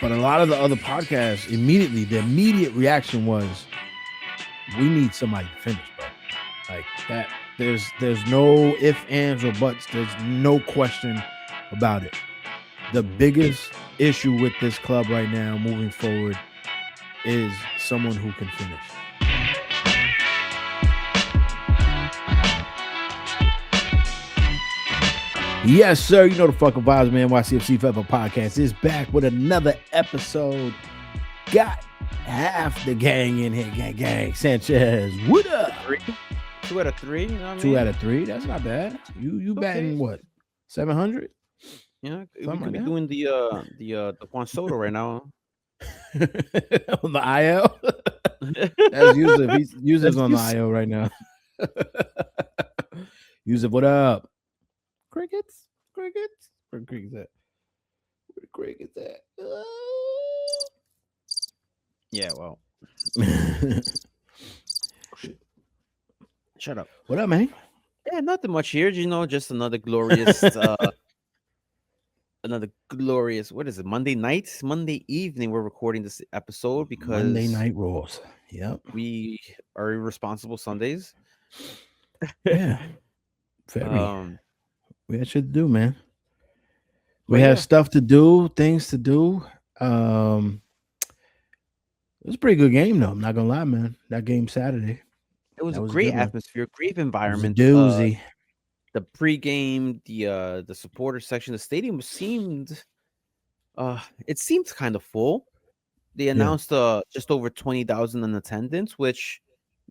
But a lot of the other podcasts, the immediate reaction was, we need somebody to finish, bro. Like that. There's no ifs, ands, or buts. There's no question about it. The biggest issue with this club right now, moving forward, is someone who can finish. Yes, sir. You know the fucking vibes, man. NYCFC Forever Podcast is back with another episode. Got half the gang in here. Gang. Sanchez, what up? 2 out of 3. You know what I mean? 2 out of 3. That's not bad. You batting what? 700? Yeah, we could be doing the Juan Soto right now. On the IL? That's Yousef. Yousef's on the IL right now. Yousef, what up? Crickets? Where crickets at? Yeah, well. Shut up. What up, man? Yeah, nothing much here. You know, just another glorious what is it? Monday night, Monday evening. We're recording this episode because Monday night rolls. Yep. We are irresponsible Sundays. Yeah. Very. We had shit to do, man. We have stuff to do, things to do. It was a pretty good game, though. I'm not gonna lie, man. That game Saturday. It was a great atmosphere, great environment. Doozy. The pregame, the supporter section, the stadium seemed kind of full. They announced just over 20,000 in attendance, which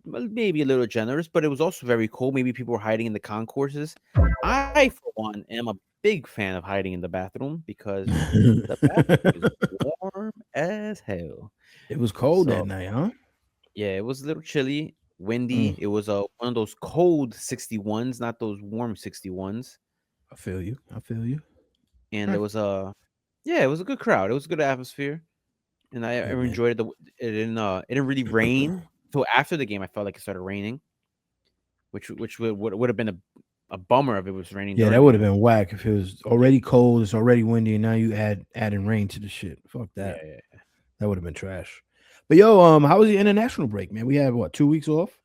may be a little generous, but it was also very cool. Maybe people were hiding in the concourses. I, for one, am a big fan of hiding in the bathroom because the bathroom is warm as hell. It was cold that night, huh? Yeah, it was a little chilly, windy. It was one of those cold 61s, not those warm 61s. I feel you. And it was it was a good crowd. It was a good atmosphere, and I enjoyed it. It didn't really rain. So after the game, I felt like it started raining, which would have been a bummer if it was raining. Yeah, that would have been whack if it was already cold, it's already windy, and now you adding rain to the shit. Fuck that. Yeah. That would have been trash. But yo, how was the international break, man? We had what, 2 weeks off?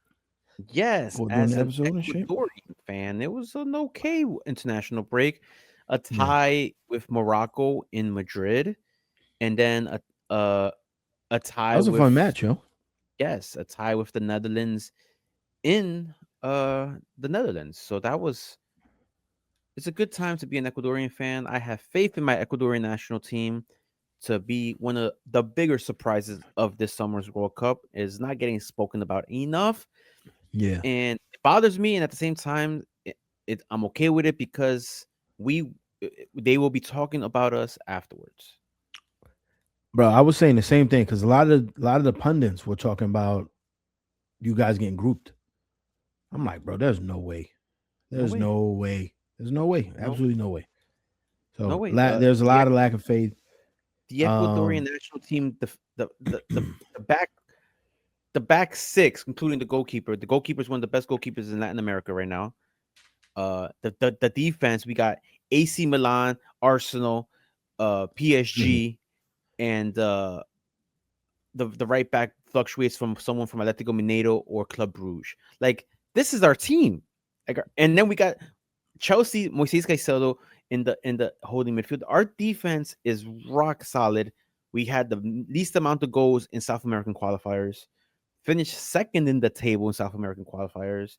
Yes, as an Ecuadorian fan, it was an okay international break. A tie with Morocco in Madrid, and then a tie. That was a fun match, yo. Yes, a tie with the Netherlands in the Netherlands. So it's a good time to be an Ecuadorian fan. I have faith in my Ecuadorian national team to be one of the bigger surprises of this summer's World Cup. Is not getting spoken about enough. Yeah, and it bothers me, and at the same time, I'm okay with it because they will be talking about us afterwards. Bro, I was saying the same thing because a lot of the pundits were talking about you guys getting grouped. I'm like, bro, there's no way. There's no way. Absolutely no way. So no way. There's a lot of lack of faith. The Ecuadorian national team, the back six, including the goalkeeper. The goalkeeper is one of the best goalkeepers in Latin America right now. The defense, we got AC Milan, Arsenal, PSG. And the right back fluctuates from someone from Atletico Mineiro or Club Brugge. Like, this is our team. And then we got Chelsea, Moises Caicedo in the holding midfield. Our defense is rock solid. We had the least amount of goals in South American qualifiers. Finished second in the table in South American qualifiers.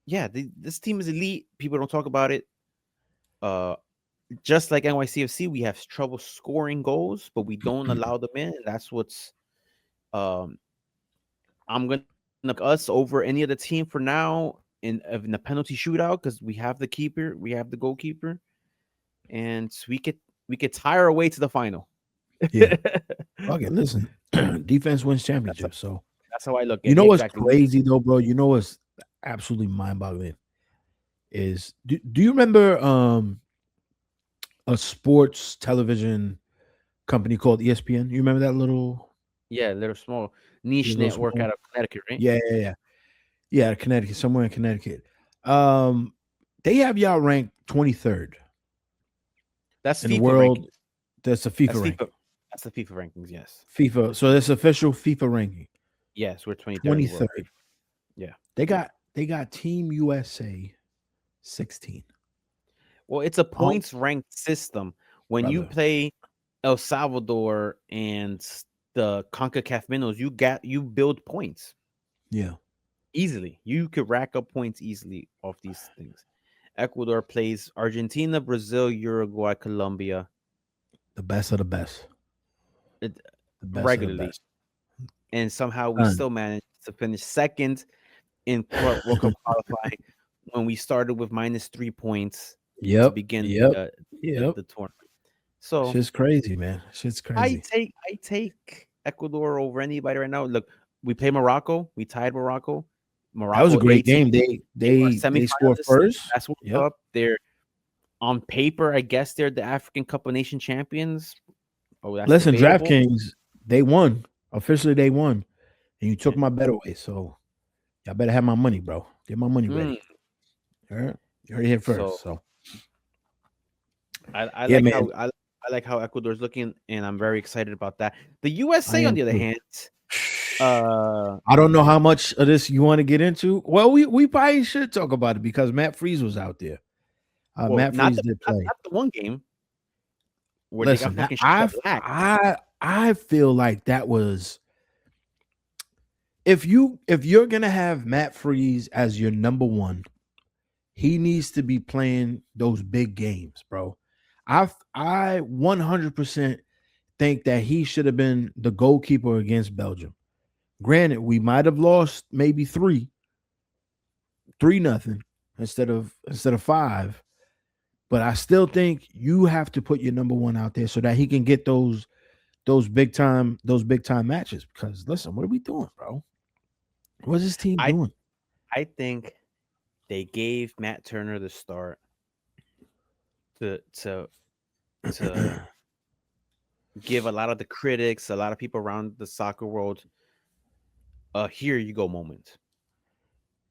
This team is elite. People don't talk about it. Just like NYCFC, we have trouble scoring goals, but we don't allow them in. That's what's I'm gonna us over any other team for now in the penalty shootout because we have the keeper, we have the goalkeeper, and we could tire our way to the final. Yeah. Okay, listen. Defense wins championships. So that's how I look at it. You know what's crazy though, bro? You know what's absolutely mind-boggling is do you remember a sports television company called ESPN? You remember that little small niche network out of Connecticut, right? Yeah, Connecticut, somewhere in Connecticut. They have y'all ranked 23rd. That's in FIFA the world. rankings. That's a FIFA That's ranking. FIFA. That's the FIFA rankings. Yes. FIFA. So that's official FIFA ranking. Yes, we're 23rd in the world. 23rd. Yeah. They got Team USA 16. Well, it's a Oh, points ranked system. When you brother. play El Salvador and the CONCACAF minnows, you build points Yeah. easily. You could rack up points easily off these things. Ecuador plays Argentina, Brazil, Uruguay, Colombia The best of the best. it, The best of the regularly, best. and somehow we Done. still managed to finish second in World Cup qualifying when we started with -3 points to Yep. begin Yep. Yep. the tournament. So Shit's crazy, man. Shit's I crazy. take Ecuador over anybody right now. Look, we play Morocco. We tied Morocco. That was a Morocco great 18. game. They were They scored semifinalists. first. That's World Yep. Cup. They're on paper, I guess they're the African Cup of Nation champions. Oh, that's Listen, debatable. DraftKings, they won. Officially, they won. And you took Yeah. my bet away. So y'all better have my money, bro. Get my money ready. All right. You heard it here first. So I yeah, like man. how I like how Ecuador's looking, and I'm very excited about that. The USA, I on am the other too. hand, I don't know how much of this you want to get into. Well, we probably should talk about it because Matt Freeze was out there. well, Matt Freeze did play. not the one game where Listen, they got fucking shut back. I feel like that was if you're gonna have Matt Freeze as your number one, he needs to be playing those big games, bro. I 100% think that he should have been the goalkeeper against Belgium. Granted, we might have lost maybe 3-0 instead of 5, but I still think you have to put your number one out there so that he can get those big time matches. Because listen, what are we doing, bro? What's this team doing? I think they gave Matt Turner the start to give a lot of the critics, a lot of people around the soccer world, here you go moment.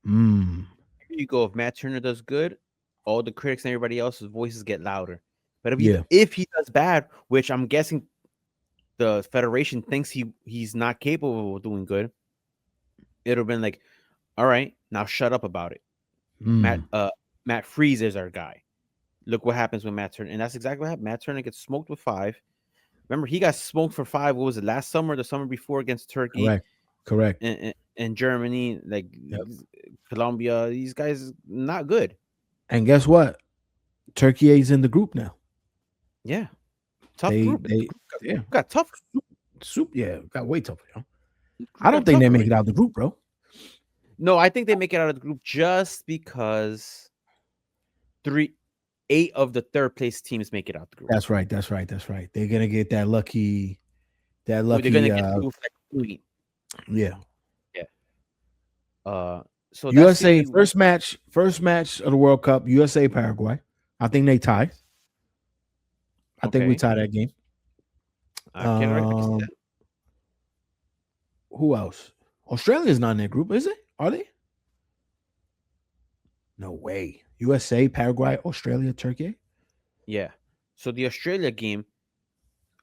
Here you go. If Matt Turner does good, all the critics and everybody else's voices get louder. But if he does bad, which I'm guessing the federation thinks he's not capable of doing good, it'll been like, all right, now shut up about it. Matt Freeze is our guy. Look what happens when Matt Turner, and that's exactly what happened. Matt Turner gets smoked with 5. Remember, he got smoked for 5. What was it, last summer, the summer before, against Turkey? Correct. And Germany, like Colombia, these guys not good. And guess what? Turkey is in the group now. Yeah, tough group. Got tough. Got way tougher. Yo. I don't think they make it out of the group, bro. No, I think they make it out of the group just because 8 of the third place teams make it out the group. That's right. They're gonna get that lucky. They're gonna get moved. Yeah. So USA first match of the World Cup. USA Paraguay. I think they tie. I think we tie that game. Who else? Australia's not in that group, is it? Are they? No way. USA, Paraguay, Australia, Turkey. Yeah. So the Australia game,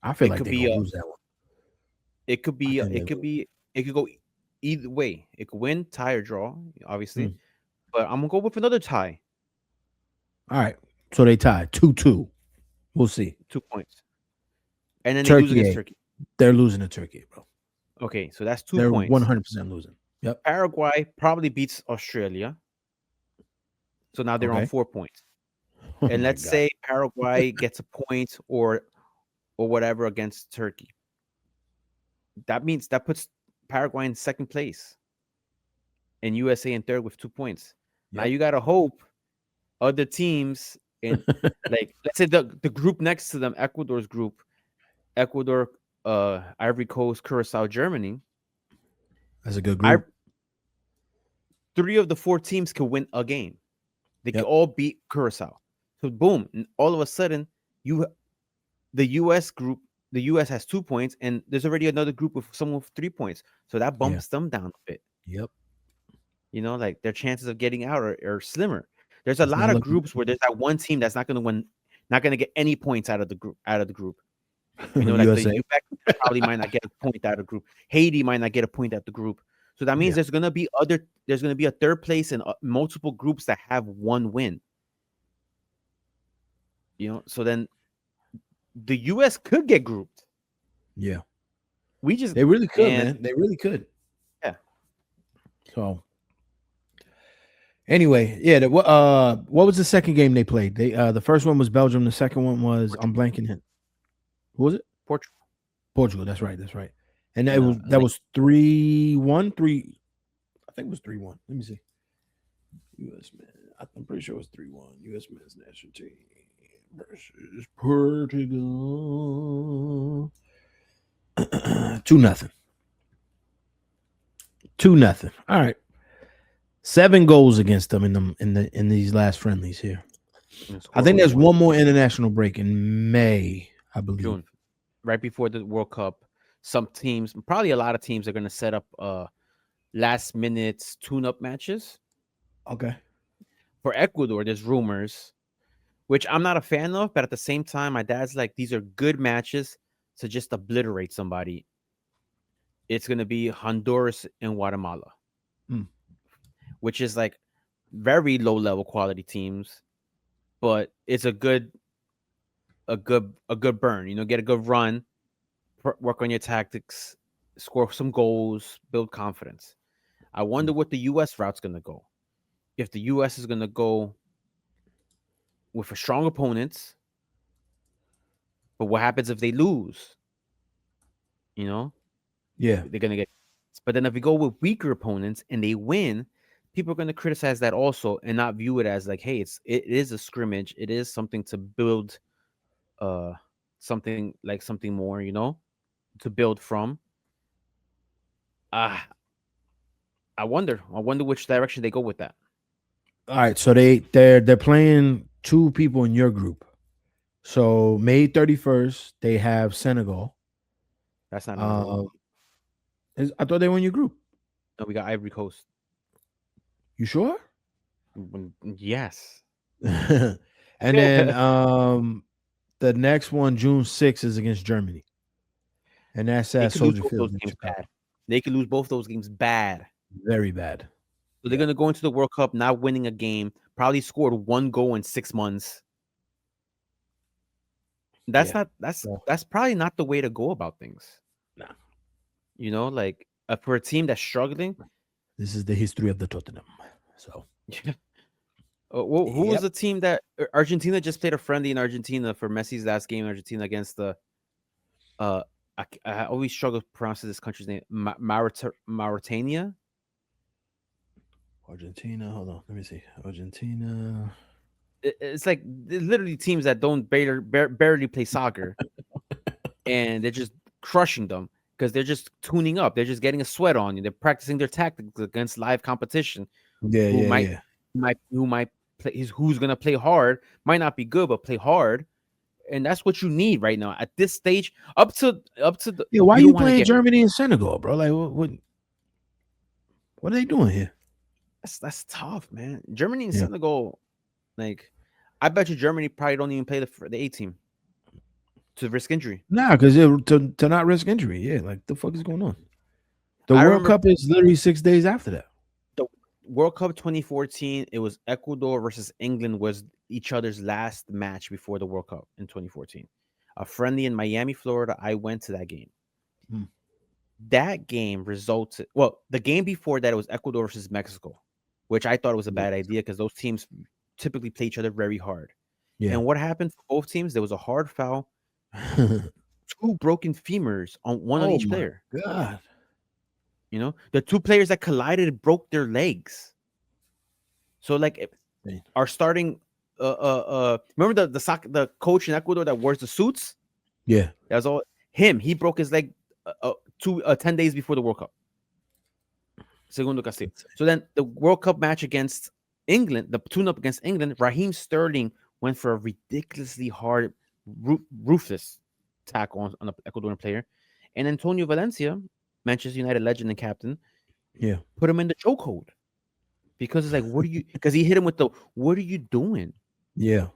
I feel like they lose that one. It could go either way. It could win, tie, or draw, obviously. But I'm gonna go with another tie. All right. So they tie 2-2. We'll see. 2 points. And then Turkey, they lose against Turkey. They're losing to Turkey, bro. Okay, so that's 2 points. They're 100% losing. Yep. Paraguay probably beats Australia. So now they're on 4 points. And let's say Paraguay gets a point or whatever against Turkey. That means that puts Paraguay in second place and USA in third with 2 points. Yep. Now you gotta hope other teams in like let's say the group next to them, Ecuador's group, Ecuador, Ivory Coast, Curacao, Germany. That's a good group. 3 of the 4 teams can win a game. They can all beat Curacao. So boom, and all of a sudden, the US group, the US has 2 points, and there's already another group with someone with 3 points. So that bumps them down a bit. Yep. You know, like their chances of getting out are slimmer. There's a lot of groups where there's that one team that's not going to win, not going to get any points out of the group. You know, like the USA. US probably might not get a point out of the group. Haiti might not get a point at the group. So that means Yeah. there's gonna be a third place in multiple groups that have one win. You know, so then the US could get grouped. Yeah. We just They really could, and man. They really could. yeah. So anyway, yeah. What was the second game they played? The first one was Belgium. The second one was I'm Portugal. blanking it. Who was it? Portugal. Portugal. That's right. That's right. And And, that was 3-1. I think it was 3-1. Let me see. U.S. man. I'm pretty sure it was 3-1. U.S. men's national team versus Portugal. 2-0. 2-0. All right. 7 goals against them in these last friendlies here. I think there's one more international break in May, I believe. June, right before the World Cup. Some teams, probably a lot of teams, are going to set up last minute tune-up matches. Okay. For Ecuador, there's rumors, which I'm not a fan of, but at the same time, my dad's like, these are good matches to just obliterate somebody. It's going to be Honduras and Guatemala, which is like very low-level quality teams, but it's a good burn. You know, get a good run, work on your tactics, score some goals, build confidence. I wonder what the U.S. route's going to go. If the U.S. is going to go with a strong opponents, but what happens if they lose? You know, Yeah. they're going to get. But then if we go with weaker opponents and they win, people are going to criticize that also and not view it as like, hey, it is a scrimmage. It is something to build, something more, you know, to build from. I wonder which direction they go with that. All right, so they're playing 2 people in your group. So May 31st, they have Senegal. That's not in the group. I thought they were in your group. No, we got Ivory Coast. You sure? Yes. And then the next one, June 6th, is against Germany. And that's at Soldier Field. They could lose both those games bad. Very bad. So they're going to go into the World Cup not winning a game, probably scored 1 goal in 6 months. That's probably not the way to go about things. No. You know, like for a team that's struggling. This is the history of the Tottenham. So who was the team that Argentina just played a friendly in Argentina for Messi's last game in Argentina against the I always struggle to pronounce this country's name. Mauritania. Argentina. Hold on. Let me see. Argentina. It's like literally teams that don't barely play soccer, and they're just crushing them because they're just tuning up. They're just getting a sweat on you. They're practicing their tactics against live competition. Who might play? Who's gonna play hard? Might not be good, but play hard. And that's what you need right now at this stage. Up to the why are you playing Germany and Senegal, bro? Like what are they doing here? That's tough, man. Germany and Senegal, like I bet you Germany probably don't even play the A team to risk injury. Nah, because to not risk injury. Yeah, like the fuck is going on? The World Cup is literally 6 days after that. The World Cup 2014, it was Ecuador versus England was each other's last match before the World Cup in 2014. A friendly in Miami, Florida. I went to that game. That game resulted. Well, the game before that it was Ecuador versus Mexico, which I thought was a bad idea because those teams typically play each other very hard. Yeah. And what happened for both teams? There was a hard foul, 2 broken femurs on one on each player. God. You know, the 2 players that collided broke their legs. So like our starting remember the coach in Ecuador that wears the suits? Yeah. That's all him. He broke his leg 10 days before the World Cup. Segundo Castillo. So then the World Cup match against England, the tune-up against England, Raheem Sterling went for a ridiculously hard, ruthless tackle on the Ecuadorian player. And Antonio Valencia, Manchester United legend and captain, put him in the chokehold. Because it's like, because he hit him with what are you doing? Yeah.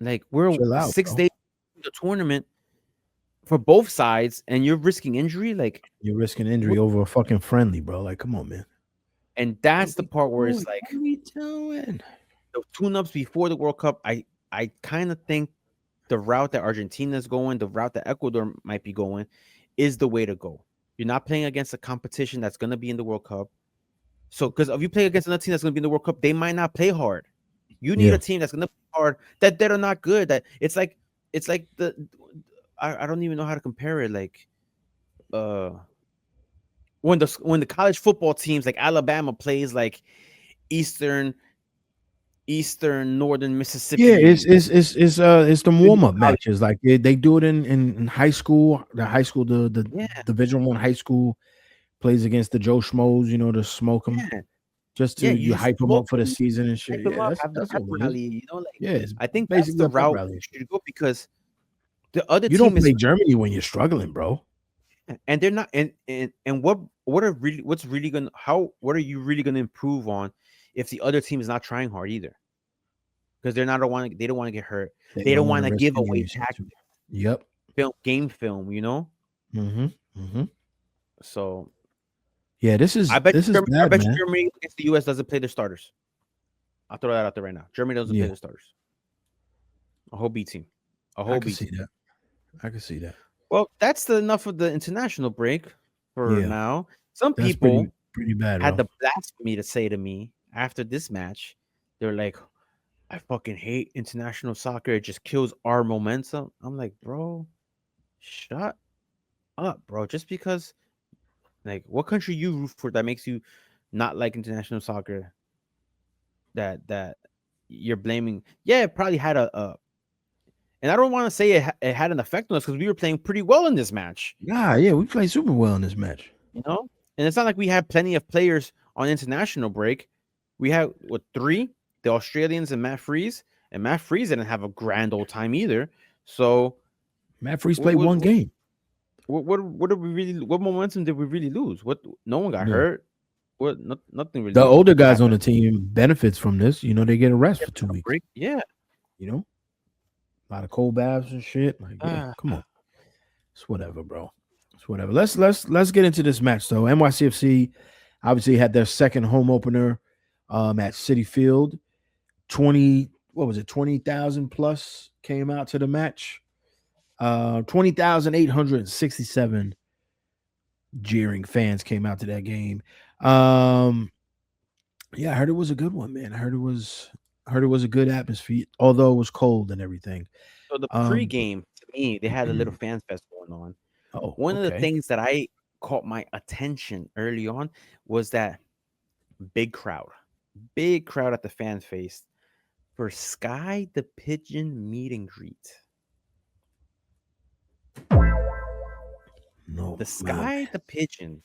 Like, we're 6 days into the tournament. for both sides, and you're risking injury. Like, You're risking injury what? over a fucking friendly, bro. Like, come on, man. And What are that's the we part where it's doing? like What are we doing? the tune-ups before the World Cup. I kind of think the route that Argentina's going, the route that Ecuador might be going, is the way to go. You're not playing against a competition that's going to be in the World Cup. So, because if you play against another team that's going to be in the World Cup, they might not play hard. You need Yeah. a team that's going to play hard that are not good. That it's like I don't even know how to compare it. Like uh when the college football teams like Alabama plays like Eastern Northern Yeah, it's Mississippi it's it's it's it's the Community warm up college. matches. Like they do it in high school. The high school, the Yeah, Division One high school plays against the Joe Schmoes. You know, to smoke them, yeah, just yeah. to You you just hype them smoke up for the them, season and hype shit. them Yeah, up, that's have the that's pep all it is. rally. Like Yeah, it's I think that's basically the a pep route rally you and shit. should go because the other You don't team is play Germany when you're struggling, bro. and they're not and what's really gonna how what are you really gonna improve on if the other team is not trying hard either because they don't want to get hurt, They they don't don't want want to to risk give away injuries. tactics, Yep. game film. Mm-hmm. Mm-hmm. So Yeah, this is I bad, bet you man. Germany against the US doesn't play their starters. I'll throw that out there right now. Germany doesn't play Yeah, their starters. A whole B team. A I whole can B see team. that. I can see that. Well, that's enough of the international break for Yeah, now. Some that's people pretty bad, had bro. the blasphemy to say to me after this match. They're like, I fucking hate international soccer. It just kills our momentum. I'm like, bro, shut up, bro. Just because, like, what country you root for that makes you not like international soccer? That you're blaming? Yeah, it probably had and I don't want to say it had an effect on us because we were playing pretty well in this match, Yeah, we played super well in this match. you know. And it's not like we had plenty of players on international break. We had what three? The Australians and Matt Freeze didn't have a grand old time either. So Matt Freeze what played what one what game. what did we really? What momentum did we really lose? What? No one got Yeah. hurt. What? Nothing The really older guys on happened. the team benefits from this. You know, they get a rest Yeah, for 2 weeks. break. Yeah. You know, a lot of cold baths and shit. Like, yeah, Ah, come on. It's whatever, bro. It's whatever. Let's get into this match though. NYCFC obviously had their second home opener at City Field. 20, what was it, 20,000 plus came out to the match. 20,867 jeering fans came out to that game. Um, yeah, I heard it was a good one, man. I heard it was a good atmosphere, although it was cold and everything. so the Um, pregame to me, they had a little fan fest going on. oh, One of the okay. things that I caught my attention early on was that big crowd, big crowd at the fan face for Sky the Pigeon meet and greet. No, The man. Sky the Pigeon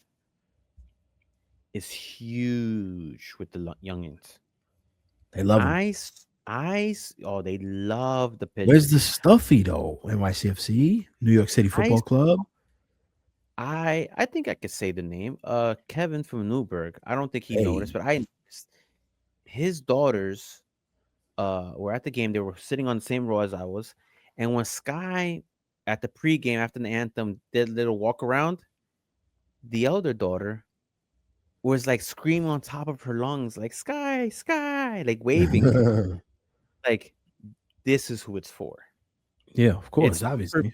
is huge with the youngins. They love him. Oh, they love the Where's pigeon. the stuffy though? NYCFC, New York City I Football Club. I think I could say the name. Kevin from Newburgh. I don't think he noticed, Hey, but I noticed his daughters were at the game. They were sitting on the same row as I was. And when Sky at the pregame after the anthem did a little walk around, the elder daughter was like screaming on top of her lungs, like Sky, Sky, like waving, like this is who it's for. yeah, of It's course, not for obviously.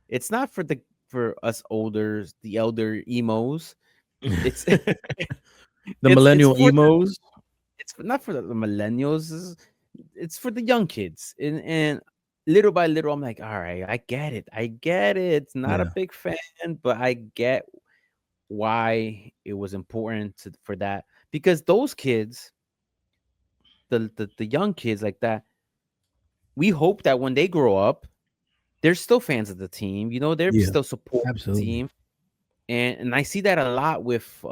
it's not for us olders, the elder emos. It's The it's millennial for emos. it's not for the millennials. It's for the young kids. And little by little, I'm like, all right, I get it. I get it. It's not a Yeah, big fan, but I get why it was important for that because those kids, the young kids like that, we hope that when they grow up, they're still fans of the team. They're yeah, still supporting the absolutely. team, and I see that a lot with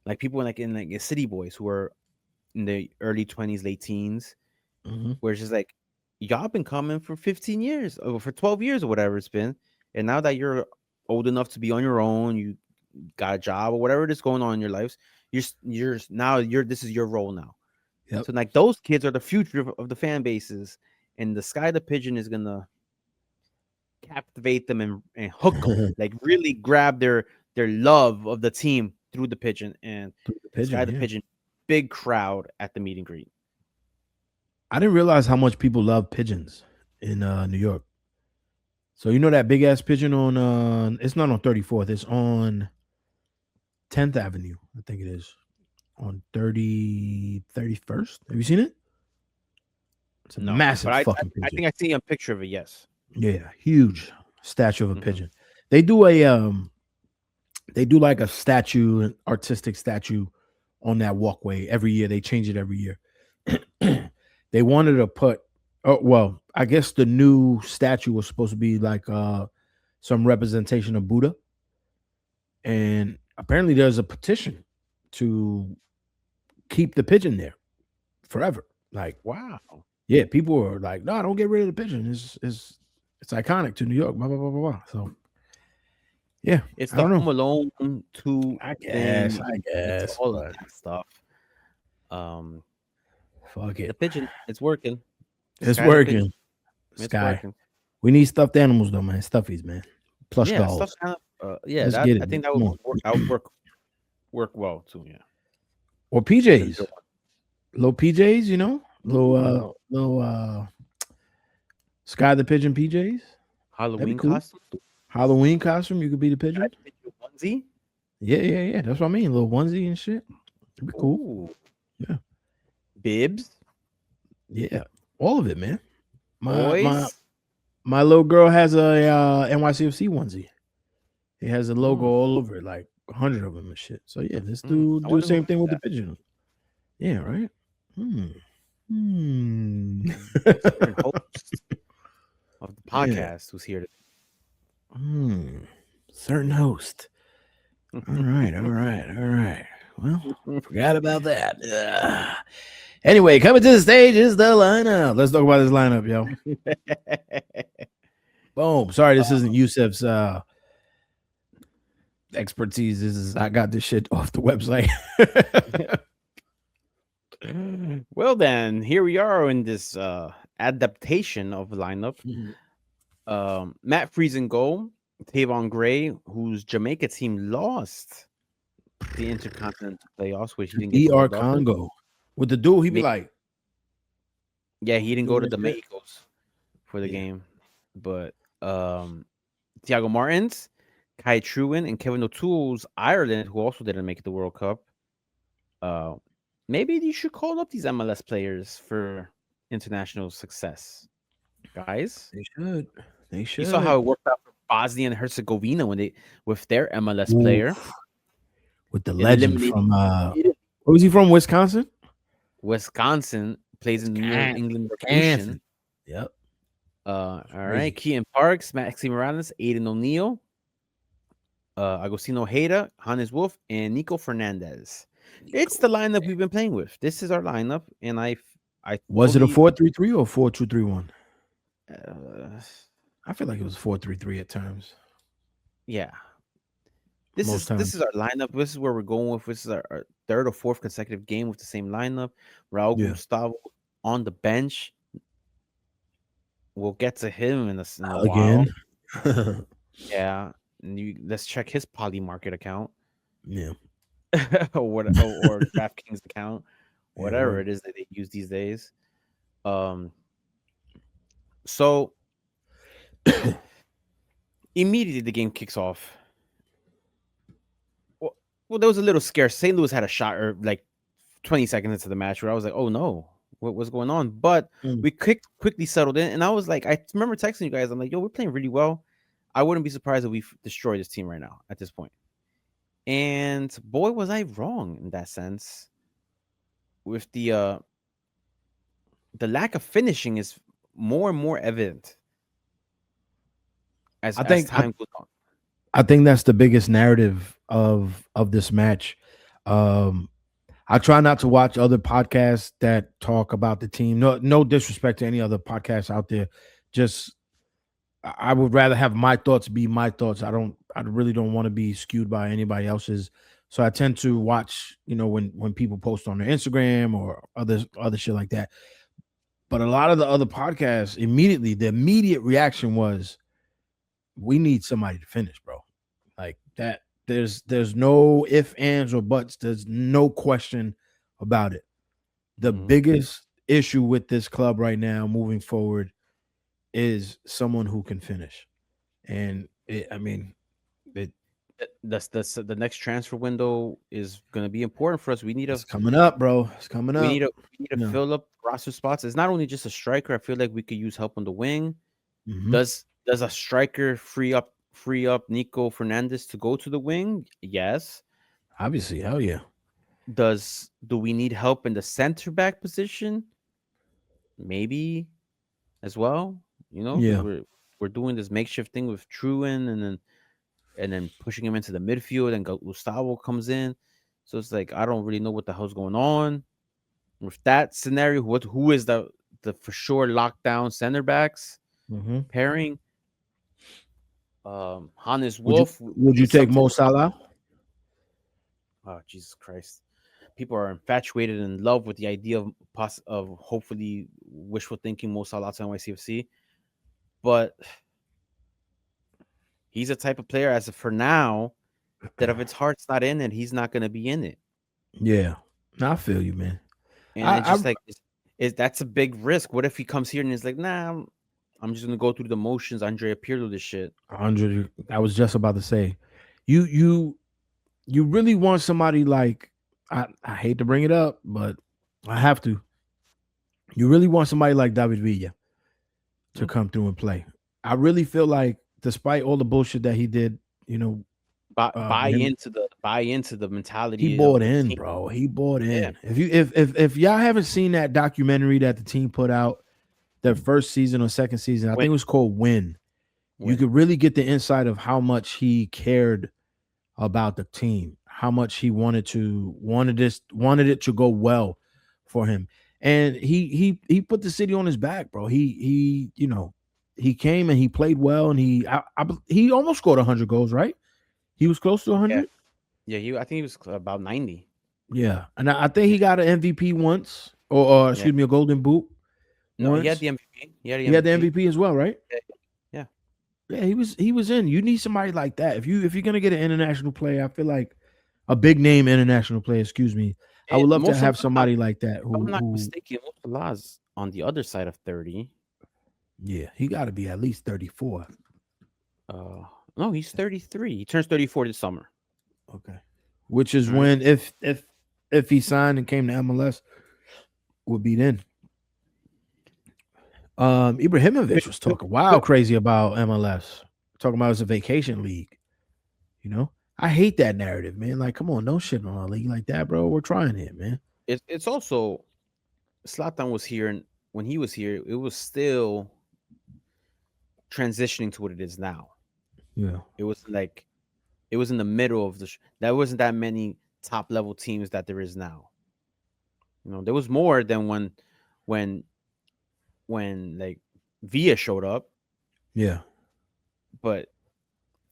like people like in like city boys who are in the early 20s, late teens, Hmm. where it's just like y'all been coming for 15 years or for 12 years or whatever it's been, and now that you're old enough to be on your own, you got a job or whatever it is going on in your lives, you're this is your role now. Yep. So like those kids are the future of the fan bases, and the Sky the Pigeon is gonna. captivate them and hook them, like really grab their love of the team through the pigeon. And this guy, the pigeon, big crowd at the meet and greet. I didn't realize how much people love pigeons in New York. So you know that big ass pigeon on it's not on 34th, it's on 10th Avenue, I think it is. On 31st. Have you seen it? It's a massive fucking pigeon. I think I see a picture of it, yes. Yeah, huge statue of a pigeon. They do a like a statue, an artistic statue on that walkway every year. They change it every year. They wanted to put I guess the new statue was supposed to be like some representation of Buddha. And apparently there's a petition to keep the pigeon there forever. Like, wow. Yeah, people are like, no, don't get rid of the pigeon. It's iconic to New York, blah, blah, blah, blah, blah. So yeah. It's the Home Alone 2. I guess. It's all of that stuff. Fuck it. The pigeon, it's working. It's working. Working. We need stuffed animals though, man. Stuffies, man. Plush dolls. I think that would work well too. Yeah. Or PJs. Little PJs, you know? Little Sky the Pigeon PJs. Halloween costume. Halloween costume. You could be the pigeon. Onesie. Yeah. That's what I mean. Little onesie and shit. It'd be cool. Ooh. Yeah. Bibs. Yeah. All of it, man. My little girl has a NYCFC onesie. It has a logo all over it, like 100 of them and shit. So yeah, let's do the same thing with the pigeon. Yeah, right. Host of the podcast who's here today. Certain host. All right. Well, forgot about that. Anyway, coming to the stage is the lineup. Let's talk about this lineup, yo. Boom. Sorry, this isn't Yousef's expertise. This is I got this shit off the website. Well, then here we are in this adaptation of the lineup. Matt Freese in goal. Tavon Gray, whose Jamaica team lost the Intercontinental playoffs, which he didn't get. DR Congo. With the duel, he'd be like, yeah, he didn't go to the Mexicos for the game. But Thiago Martins, Kai Truin, and Kevin O'Toole's Ireland, who also didn't make the World Cup. Maybe you should call up these MLS players for international success, guys. They should. You saw how it worked out for Bosnia and Herzegovina with their MLS player, with the legend from where was he from? Wisconsin, plays in the New England Revolution. Yep. All right. Keaton Parks, Maxi Morales, Aiden O'Neill, Agostino Ojeda, Hannes Wolf, and Nico Fernandez. It's the lineup we've been playing with. This is our lineup, and I was it a 4-3-3 or 4-2-3-1? I feel like it was 4-3-3 at times. Yeah. This is our lineup. This is where we're going with. This is our third or fourth consecutive game with the same lineup. Raul Gustavo on the bench. We'll get to him in a while. Yeah. Let's check his Poly Market account. Yeah. or DraftKings account. Whatever it is that they use these days. So immediately the game kicks off. Well, there was a little scare. St. Louis had a shot or like 20 seconds into the match where I was like, oh no, what's going on? But we quickly settled in. And I was like, I remember texting you guys. I'm like, yo, we're playing really well. I wouldn't be surprised if we destroy this team right now at this point. And boy, was I wrong in that sense. With the lack of finishing is more and more evident as time goes on. I think that's the biggest narrative of this match. I try not to watch other podcasts that talk about the team. No disrespect to any other podcasts out there. Just I would rather have my thoughts be my thoughts. I really don't want to be skewed by anybody else's. So I tend to watch, when people post on their Instagram or other shit like that. But a lot of the other podcasts, the immediate reaction was, we need somebody to finish, bro. Like that. There's no if, ands, or buts. There's no question about it. The biggest issue with this club right now, moving forward, is someone who can finish. And I mean, it, That's the next transfer window is going to be important for us. it's coming up, bro. It's coming we up. need to No. fill up roster spots. It's not only just a striker. I feel like we could use help on the wing. Mhm. Does a striker free up Nico Fernandez to go to the wing? Yes. Obviously, hell yeah. Do we need help in the center back position? Maybe as well. You know, because Yeah. we're doing this makeshift thing with Truin, and then pushing him into the midfield, and Gustavo comes in. So it's like I don't really know what the hell's going on with that scenario. Who is the for sure lockdown center backs Mhm. pairing? Hannes Would you Wolf would you is take something. Mo Salah? Oh Jesus Christ! People are infatuated and in love with the idea of of hopefully wishful thinking Mo Salah to NYCFC, but he's a type of player as of for now that if its heart's not in it, he's not going to be in it. Yeah. No, I feel you, man. And I I just like is that's a big risk. What if he comes here and he's like, nah, I'm just gonna go through the motions, Andrea Pirlo this shit. 100. I was just about to say, you you really want somebody like I hate to bring it up, but I have to. You really want somebody like David Villa to Mm. come through and play. I really feel like, despite all the bullshit that he did, Buy with him, into the he mentality of bought the in, team. bro. He bought Yeah. in. If y'all haven't seen that documentary that the team put out, their first season or second season, I think it was called Win. You Win. could really get the insight of how much he cared about the team, how much he wanted it to go well for him. And he put the city on his back, bro. He came and he played well, and he almost scored 100 goals, right? He was close to Yeah. 100. Yeah, I think he was about 90. Yeah, and I think Yeah. he got an MVP once, or Yeah. excuse me, a Golden Boot No, he had once. the MVP. He had the He had the MVP. MVP as well, right? Yeah. Yeah. Yeah, he was in. You need somebody like that. If you're gonna get an international player, I feel like a big name international player. Excuse me. I would And love to most of have somebody like that if I'm who not who mistaken, most of Laz on the other side of 30. yeah, he got to be at least 34. Uh no, he's 33. He turns 34 this summer. Okay, which is All right. when if he signed and came to MLS, would be then. Ibrahimovic was talking wild crazy about MLS, talking about it's a vacation league. I hate that narrative, man. Like, come on, don't shit on a league like that, bro. We're trying it, man. It's also Zlatan was here, and when he was here, it was still transitioning to what it is now. Yeah, It was like it was in the middle of there wasn't that many top level teams that there is now. There was more than when like Villa showed up, yeah, but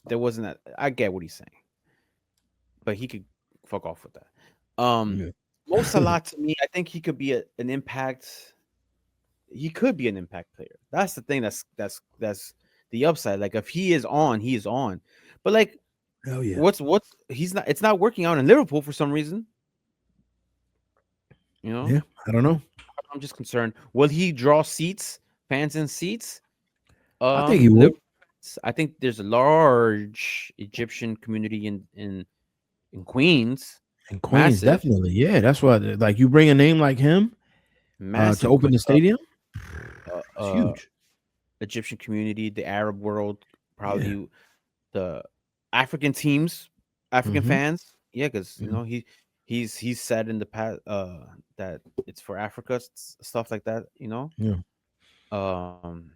there wasn't that. I get what he's saying, but he could fuck off with that. yeah. Mo Salah to me, I think he could be an impact. He could be an impact player. That's the thing. That's the upside. Like if he is on, he is on. But like, Hell yeah. what's he's not. It's not working out in Liverpool for some reason. You know, Yeah, I don't know. I'm just concerned. Will he draw fans in seats? I think he would. I think there's a large Egyptian community in Queens. In Queens, Massive, definitely. Yeah, that's why. Like, you bring a name like him to massive open the stadium, uh, it's uh, huge. Egyptian community, the Arab world, Yeah. probably the African teams, African Mm-hmm. fans. Yeah, because Yeah. he's said in the past that it's for Africa, stuff like that. Yeah. Um,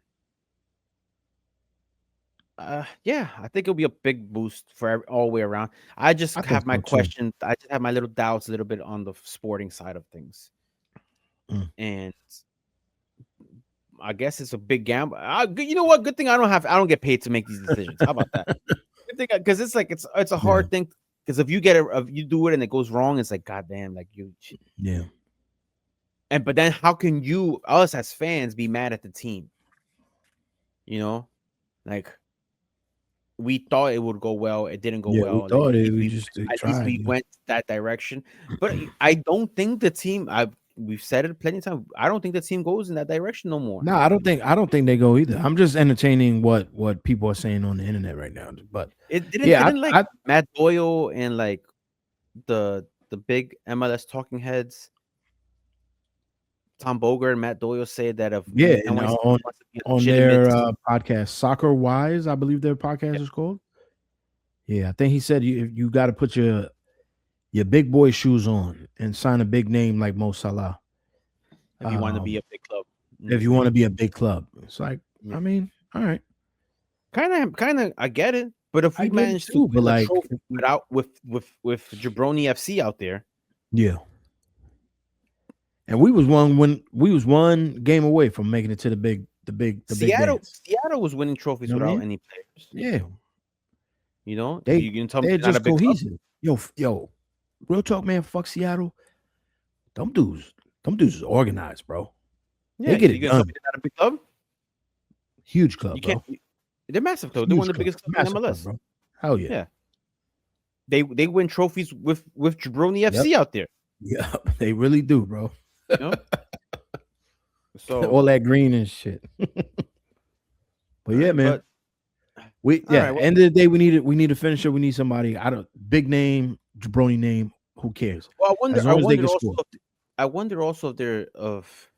yeah, I think it'll be a big boost for all the way around. I just I think have my so too. question. I just have my little doubts a little bit on the sporting side of things, Mm. and I guess it's a big gamble. You know what? Good thing I don't get paid to make these decisions. How about that? Good thing, because it's like it's a Yeah. hard thing. Because if you if you do it and it goes wrong, it's like goddamn, like you. Yeah. But then how can us as fans be mad at the team? Like we thought it would go well. It didn't go Yeah, we well. Like thought it. We just at least tried. we went that direction. But I don't think the team. We've said it plenty of times. I don't think the team goes in that direction no more. No, I don't think they go either. I'm just entertaining what people are saying on the internet right now. But It yeah, didn't like Matt Doyle and like the big MLS talking heads, Tom Boger and Matt Doyle, say that if yeah, NYC on wants to be a on their legitimate podcast, Soccer Wise, I believe their podcast is called. Yeah, I think he said you got to put your big boy shoes on and sign a big name like Mo Salah. if you want to be a big club. If you want to be a big club, it's like I mean, all right, kind of, I get it. But if we manage to win a trophy without with Jabroni FC out there, yeah. And we was one game away from making it to the big Seattle was winning trophies without any players. Yeah, you know, you can tell me they're not just a big cohesive. Yo, real talk, man. Fuck Seattle. Them dudes is organized, bro. Yeah, they get it done. Not a big club. Huge club, bro. They're massive club. They're one of the biggest clubs in MLS, bro. Hell yeah. Yeah. They win trophies with Jabroni FC out there. Yeah, they really do, bro. You know? So all that green and shit. But yeah, man. End of the day, we need a finisher. We need somebody. Big name, Jabroni name. Who cares? Well, I wonder also if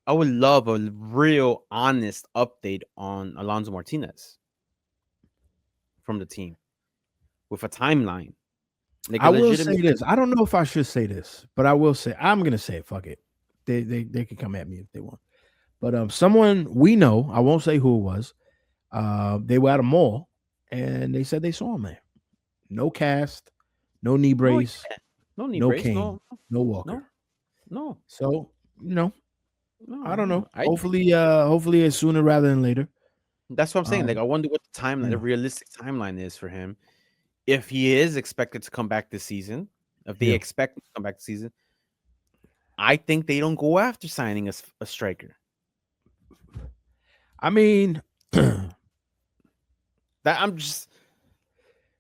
I would love a real honest update on Alonso Martinez from the team with a timeline. Like I will say this. I don't know if I should say this, but I will say I'm gonna say it. Fuck it. They can come at me if they want. But someone we know, I won't say who it was. They were at a mall and they said they saw him there. No cast, no knee brace, no cane, no walker. No. So I don't know. Hopefully it's sooner rather than later. That's what I'm saying. Like I wonder what the timeline, the realistic timeline is for him. If he is expected to come back this season, if they expect him to come back this season, I think they don't go after signing a striker. I mean, that I'm just.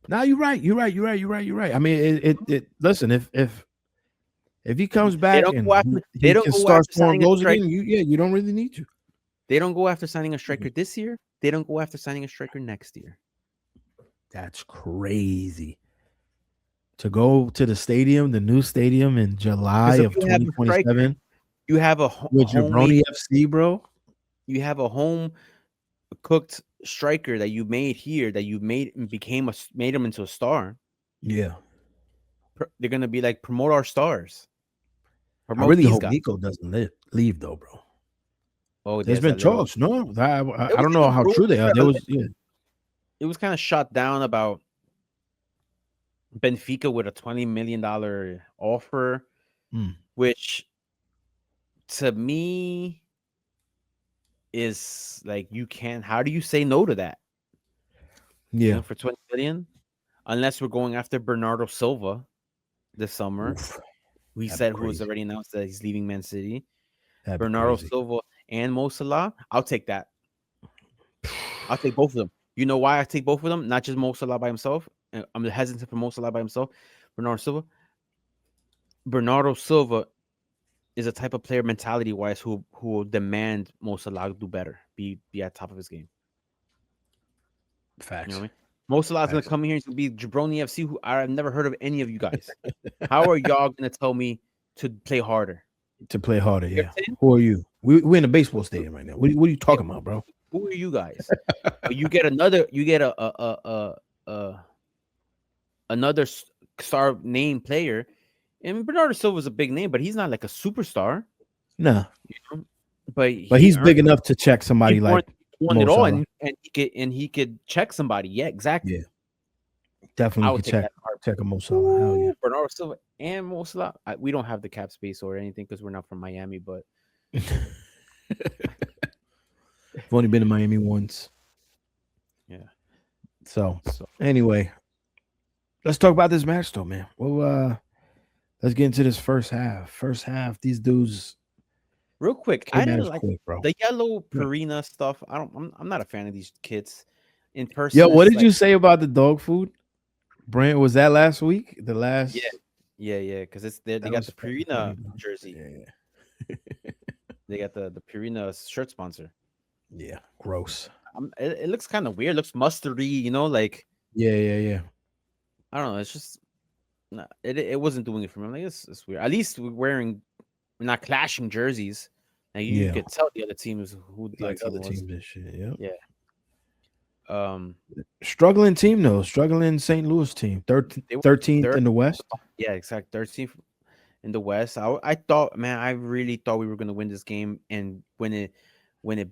No, you're right. I mean, it. Listen, if he comes back and they don't go after signing a striker, you don't really need to. They don't go after signing a striker this year. They don't go after signing a striker next year. That's crazy. To go to the stadium, the new stadium in July of 2027. You have with Jabroni FC, bro. You have a home cooked striker that you made here, that you made and made him into a star. Yeah. They're gonna be like, promote our stars. I really hope Nico doesn't leave though, bro. Oh, there's been talks. No, I don't know how true they are. It was kind of shot down about Benfica with a $20 million offer, which to me is like, you can't. How do you say no to that? Yeah, for 20 million, unless we're going after Bernardo Silva this summer. We said who was already announced that he's leaving Man City. Bernardo Silva and Mo Salah. I'll take that. I'll take both of them. You know why I take both of them? Not just Mo Salah by himself. I'm hesitant for Mo Salah by himself. Bernardo Silva is a type of player mentality-wise who will demand Mo Salah do better, be at top of his game. Facts. You know what I mean? Mo Salah's going to come here and be Jabroni FC, who I've never heard of any of you guys. How are y'all going to tell me to play harder? Yeah. Who are you? We're in a baseball stadium right now. What are you talking about, bro? Who are you guys? You get another star name player. And Bernardo Silva is a big name, but he's not like a superstar. No. You know? But he's big enough to check somebody like won it all, and he could check somebody. Yeah, exactly. Yeah. Definitely could check a Mo Salah. Hell yeah. Bernardo Silva and Mo Salah. We don't have the cap space or anything because we're not from Miami, but I've only been to Miami once. Yeah. So anyway, let's talk about this match though, man. Well, let's get into this first half. These dudes. Real quick, I didn't like the yellow Purina stuff. I'm not a fan of these kits. in Yo, person. what It's did like, you say about the dog food? Brand, was that last week? The yeah, last yeah, because it's there. They that got was the fucking funny, Purina bro. jersey. Yeah, They got the Purina shirt sponsor. yeah, gross. It looks kind of weird. Looks mustardy, like Yeah. I don't know. It's just it wasn't doing it for me. I'm like, it's weird. At least we're not clashing jerseys. And you Yeah, could tell the other team is who the other like team other was. teams and shit. Yeah, Yeah. Um, struggling team though. Struggling St. Louis team. they were 13th third. in the West. Yeah, exactly. 13th in the West. I thought, man, I really thought we were gonna win this game and win it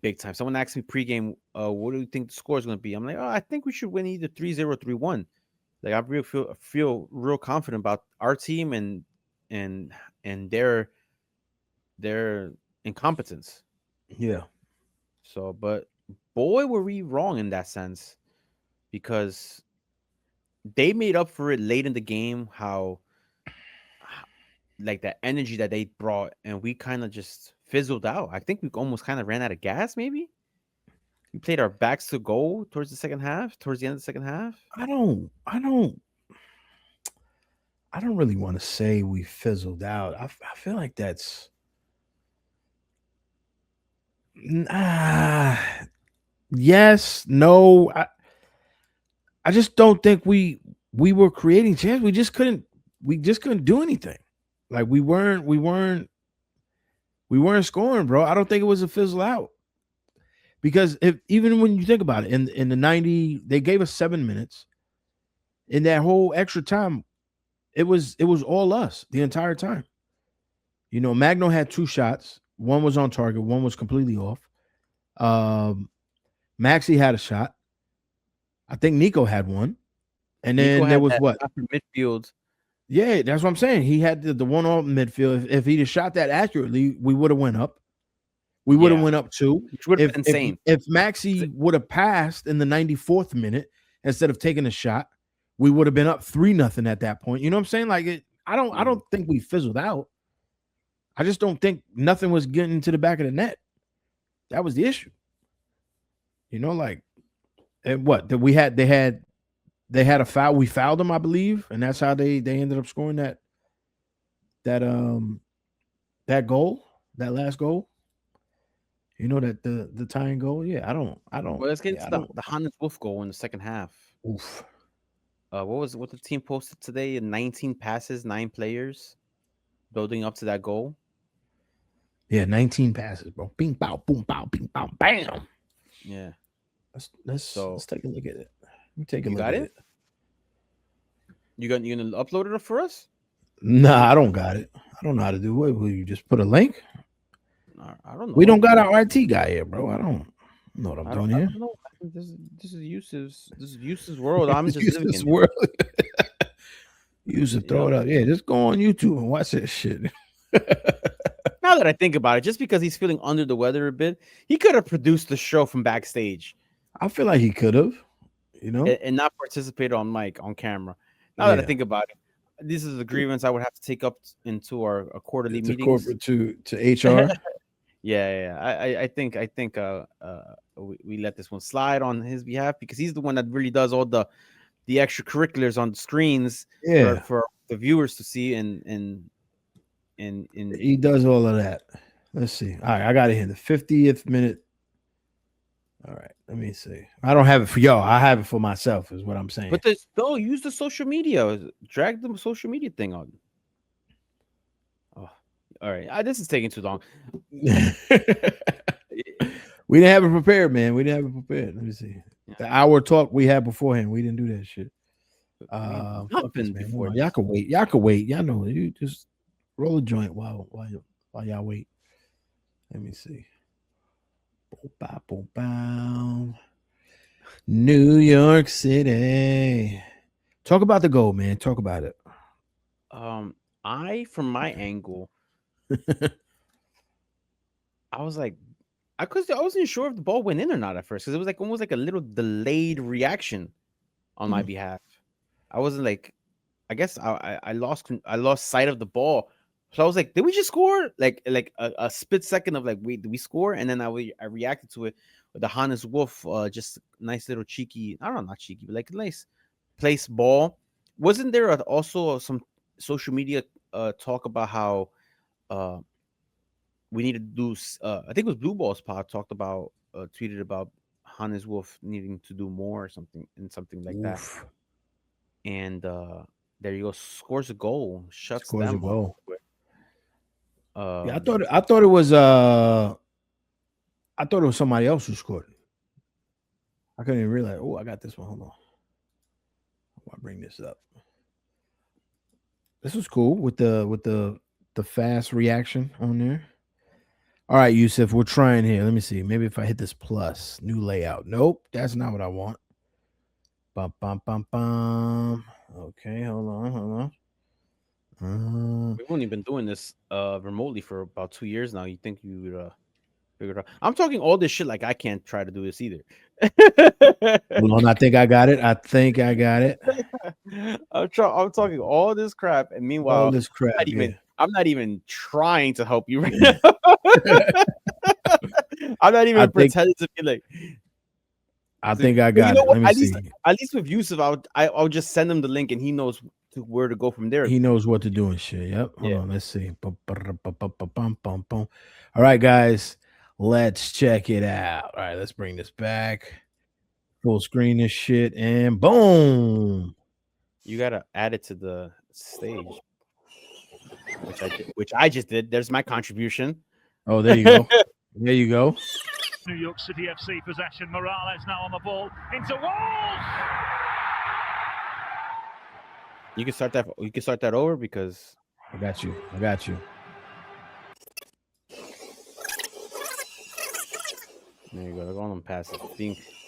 big time. Someone asked me pregame, what do you think the score is gonna be? I'm like, oh, I think we should win either 3-0 or 3-1. Like I really feel real confident about our team and and their incompetence. Yeah, So, but boy, were we wrong in that sense because they made up for it late in the game. H- like that energy that they brought, and we kind of just fizzled out. I think we almost kind of ran out of gas. Maybe we played our backs to goal towards the second half, towards the end of the second half. I don't really want to say we fizzled out. I feel like that's ah, yes, no. I just don't think we were creating chances. We just couldn't do anything. Like we weren't scoring, bro. I don't think it was a fizzle out. Because if even when you think about it, in the 90, they gave us 7 minutes. In that whole extra time, it was all us the entire time. Magno had two shots. One was on target, one was completely off. Um, Maxi had a shot. I think Nico had one. And Nico then there had was that what? shot from midfield. Yeah, that's what I'm saying. He had the one off midfield. If he'd have shot that accurately, we would have went up. We would have Yeah, went up two. which would have If been if insane. if Maxi would have passed in the 94th minute instead of taking a shot, we would have been up 3-0 at that point. You know what I'm saying? Like I don't think we fizzled out. I just don't think nothing was getting to the back of the net. That was the issue. Like and what that we had they had a foul. We fouled them, I believe, and that's how they ended up scoring that that goal, that last goal. That the tying goal. Yeah, I don't. Well, let's get Yeah, into I the don't. Hannes Wolf goal in the second half. Oof. What the team posted today? 19 passes, 9 players, building up to that goal. Yeah, 19 passes, bro. Bing, bow, boom, bow, bing, bow, bam. Yeah. Let's So take a look at it. Let me take a you look got at it? it. You gonna upload it for us? Nah, I don't got it. I don't know how to do it. Will you just put a link? I don't We don't know. got our RT guy here, bro. I don't know what I'm doing I here. don't know. This is Yusuf's world. I'm just Use living this in. world. Use it, Yeah. throw it up. Yeah, just go on YouTube and watch that shit. Now that I think about it, just because he's feeling under the weather a bit, he could have produced the show from backstage I feel like he could have, and not participate on mic on camera. Now that I Yeah. think about it, this is a grievance I would have to take up into our quarterly To meetings. corporate to HR. Yeah. I think we let this one slide on his behalf because he's the one that really does all the extracurriculars on the screens Yeah. for the viewers to see and He does all of that. Let's see. All right, I got it here. The 50th minute. All right, let me see. I don't have it for y'all. I have it for myself, is what I'm saying. but use the social media, drag the social media thing on. Oh, all right. This is taking too long. We didn't have it prepared, man. We didn't have it prepared. Let me see. The hour talk we had beforehand, we didn't do that shit. Fuck this, man. Before Y'all can wait. Y'all can wait. Y'all know you just roll a joint while y'all wait. Let me see. Boom, bow, boom, bow. New York City. Talk about the goal, man. Talk about it. From my angle, I was like, I wasn't sure if the ball went in or not at first because it was like almost like a little delayed reaction on my behalf. I wasn't like, I guess I lost sight of the ball. So I was like, did we just score? Like a split second of like, wait, did we score? And then I reacted to it the Hannes Wolf, just nice little cheeky. I don't know, not cheeky, but like a nice place ball. Wasn't there also some social media talk about how we need to do? I think it was Blue Balls Pod talked about tweeted about Hannes Wolf needing to do more or something and something like that. Oof. And there you go, scores a goal, shuts Scores a them up. goal. Um, Yeah, I thought it was somebody else who scored. I couldn't even realize. Oh, I got this one. Hold on. I'll bring this up. This was cool with the fast reaction on there. All right, Yousef, we're trying here. Let me see. Maybe if I hit this plus, new layout. Nope, that's not what I want. Bum, bum, bum, bum. Okay, hold on. We've only been doing this remotely for about 2 years now. You think you would figure it out? I'm talking all this shit like I can't try to do this either. Hold on, I think I got it. I'm talking all this crap, and meanwhile, All this crap. I'm not even trying to help you right now. I'm not even pretending to be like. I think I got it. Let me see. At least with Yousef, I'll just send him the link, and he knows where to go from there. He knows what to do and shit. Yep. Hold on. Let's see. All right, guys. Let's check it out. All right, let's bring this back. Full screen this shit, and boom. You gotta add it to the stage, which I just did. There's my contribution. Oh, there you go. There you go. New York City FC possession. Morales now on the ball into Wolves. You can start that. You can start that over because I got you. There you go. Go on and pass it.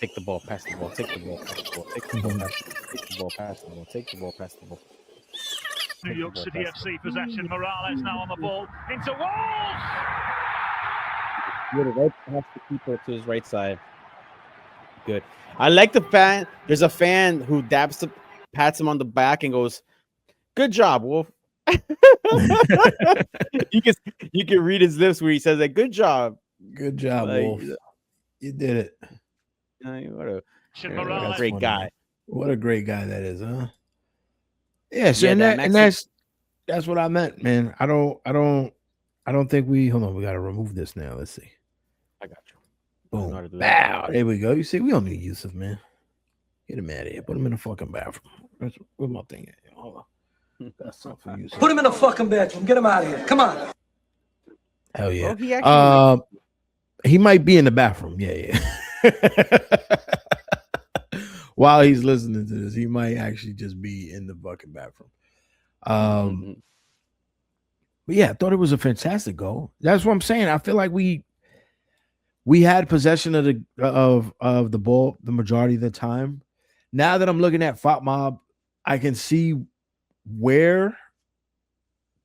Take the ball, pass the ball, take the ball, pass the ball, take the ball, take the ball, pass the ball, take the ball, pass the ball. New York City FC possession. Morales now on the ball into Wolves. Right past the keeper to his right side. Good. I like the fan. There's a fan who pats him on the back and goes, "Good job, Wolf." You can read his lips where he says that. Good job. Good job, Wolf. You did it. What a great guy. What a great guy that is, huh? Yeah, so and that's what I meant, man. I don't think we hold on, we gotta remove this now. Let's see. I got you. Boom. Wow. There we go. You see, we don't need Yousef, man. Get him out of here. Put him in the fucking bathroom. Where's my thing at? Hold on. That's something for Yousef. Put him in the fucking bathroom. Get him out of here. Come on. Hell yeah. Well, he might be in the bathroom. Yeah. While he's listening to this, he might actually just be in the fucking bathroom. But yeah, I thought it was a fantastic goal. That's what I'm saying. I feel like we had possession of the ball the majority of the time. Now that I'm looking at FOTMob, I can see where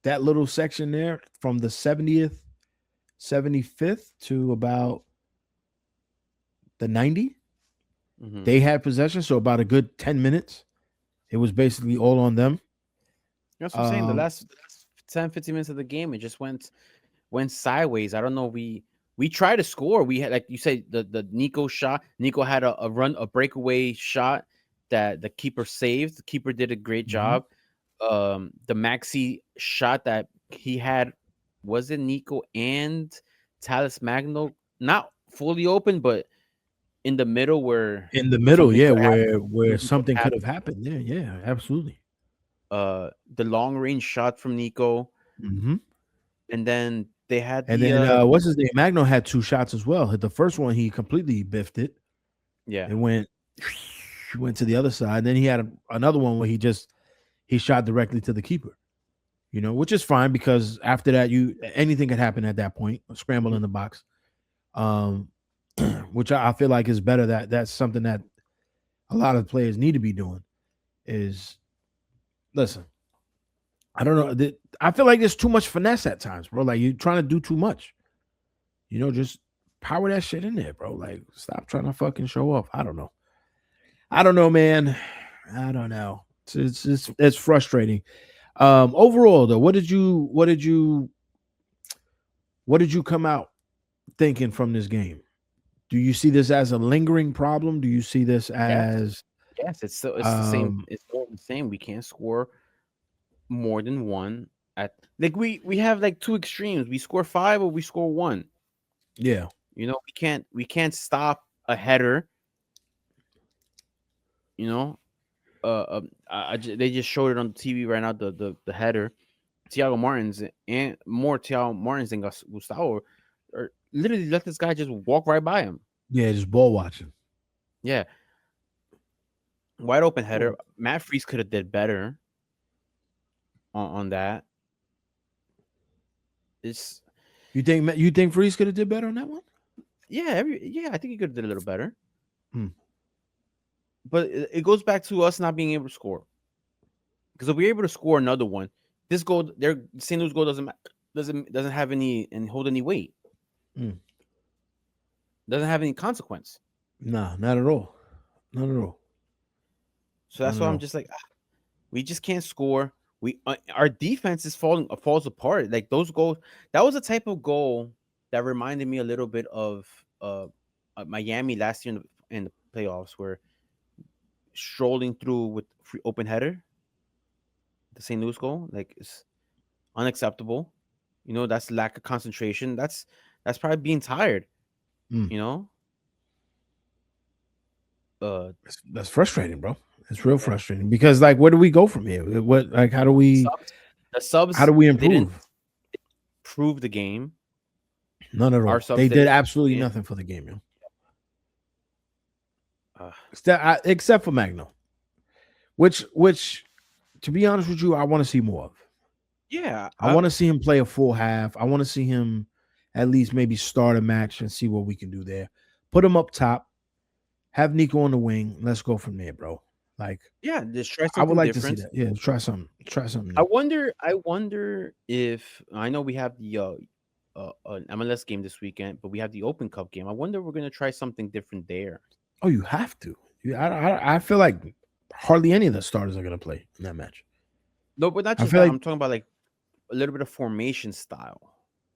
that little section there from the 70th, 75th to about the 90, they had possession. So about a good 10 minutes, it was basically all on them. That's what I'm saying. The last 10, 15 minutes of the game, it just went sideways. I don't know. We tried to score. We had, like you said, the Nico shot. Nico had a breakaway shot that the keeper saved. The keeper did a great job. The Maxi shot that he had, was it Nico and Talis Magno? Not fully open, but in the middle where something could have happened. Yeah, absolutely. The long range shot from Nico, and then they had, what's his name? Magno had two shots as well. The first one he completely biffed it. Yeah, it went to the other side. Then he had another one where he shot directly to the keeper. Which is fine because after that, anything could happen at that point. A scramble in the box, which I feel like is better. That's something that a lot of players need to be doing. Listen, I don't know. I feel like there's too much finesse at times, bro. Like you're trying to do too much. Just power that shit in there, bro. Like stop trying to fucking show off. I don't know, man. I don't know. It's frustrating. Overall, though, what did you come out thinking from this game? Do you see this as a lingering problem? Do you see this as Yes, it's the same. It's all the same. We can't score more than one at like we have like two extremes. We score 5 or we score 1. yeah. You know, we can't stop a header. You know, they just showed it on TV right now. The header, Thiago Martins and Gustavo, or literally let this guy just walk right by him. Yeah, just ball watching. Yeah, wide open header. Matt Freese could have did better on that. It's You think Freeze could have did better on that one? yeah, I think he could have did a little better. Hmm. But it goes back to us not being able to score. Because if we're able to score another one, this goal, St. Louis goal doesn't have any and hold any weight. Mm. Doesn't have any consequence. Nah, not at all. Not at all. So that's why I'm just like, we just can't score. Our defense is falls apart. Like those goals, that was a type of goal that reminded me a little bit of Miami last year in the playoffs, where strolling through with free open header, the St. Louis goal, like it's unacceptable. You know, that's lack of concentration. That's probably being tired. Mm. You know, that's frustrating, bro. It's real frustrating because, like, where do we go from here? What, like, how do we? The subs. How do we They didn't improve? improve the game. None at all. Our subs They did didn't- absolutely nothing for the game, yo. Except for Magno, which, to be honest with you, I want to see more of. Yeah, I want to see him play a full half. I want to see him at least maybe start a match and see what we can do there. Put him up top. Have Nico on the wing. Let's go from there, bro. Like, yeah, just try something I would like different. to see that. Yeah, try something. Try something. I wonder if I know we have the an MLS game this weekend, but we have the Open Cup game. I wonder if we're gonna try something different there. Oh, you have to. I feel like hardly any of the starters are gonna play in that match. No, but not I just feel that. like- I'm talking about like a little bit of formation style.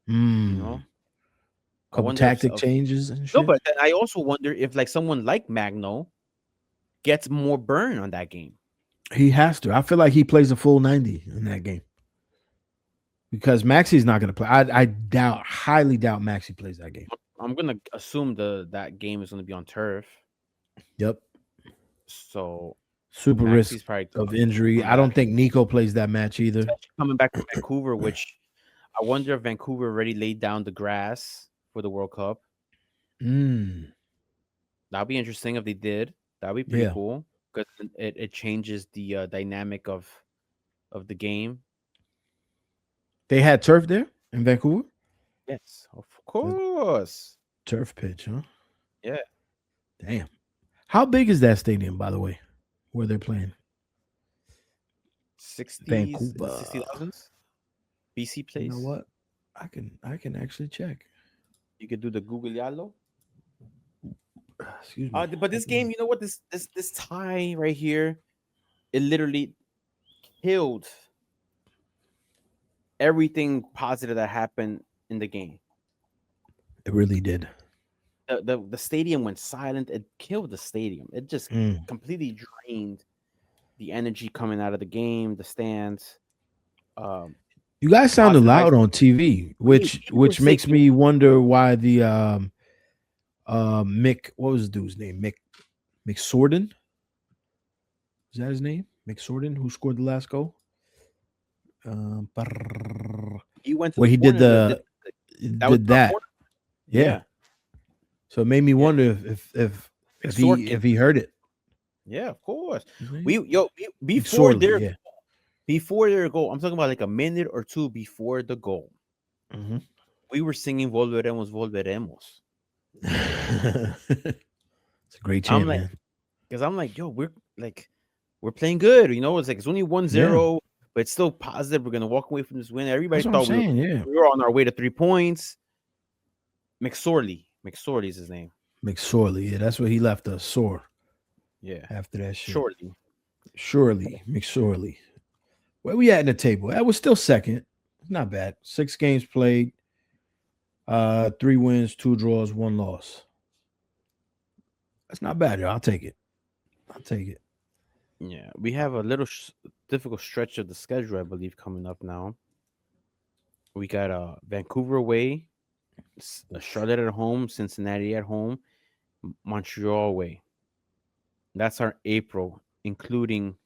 You know, I couple wonder tactic if- changes and shit. No, but then I also wonder if like someone like Magno gets more burn on that game. He has to. I feel like he plays a full 90 in that game because Maxi's not gonna play. I highly doubt Maxi plays that game. I'm gonna assume that game is gonna be on turf. Yep. So Super Maxi's risk probably of injury. I don't think Nico plays that match either. coming back to Vancouver, which I wonder if Vancouver already laid down the grass for the World Cup. That'd be interesting if they did. That'd be pretty cool because it changes the dynamic of the game. They had turf there in Vancouver. Yes, of course. Turf pitch, huh? Yeah. Damn. How big is that stadium, by the way, where they're playing? 60,000 BC place. You know what? I can actually check. You could do the Google Yalo. Excuse me. But this game, you know what? This tie right here, it literally killed everything positive that happened in the game. It really did. The stadium went silent. It killed the stadium. It just completely drained the energy coming out of the game, the stands. You guys sounded loud on TV, which makes me wonder why the Mick, what was the dude's name? Mick Sorden? Is that his name? Mick Sorden, who scored the last goal? He went to where he did corner, did that. Yeah. So it made me wonder if he heard it. Yeah, of course. Before their goal, I'm talking about like a minute or two before the goal. We were singing "Volveremos, Volveremos." It's a great chant, man. Because I'm like, yo, we're playing good. You know, it's like it's only 1-0, but it's still positive. We're gonna walk away from this win. Everybody thought we were on our way to 3 points. McSorley is his name. McSorley, yeah, that's where he left us sore. Yeah, after that shit. Surely, McSorley. Where we at in the table? That was still second. Not bad. 6 games played. 3 wins, 2 draws, 1 loss. That's not bad, yo. I'll take it. I'll take it. Yeah, we have a little difficult stretch of the schedule, I believe, coming up now. We got Vancouver away, Charlotte at home, Cincinnati at home, Montreal away. That's our April, including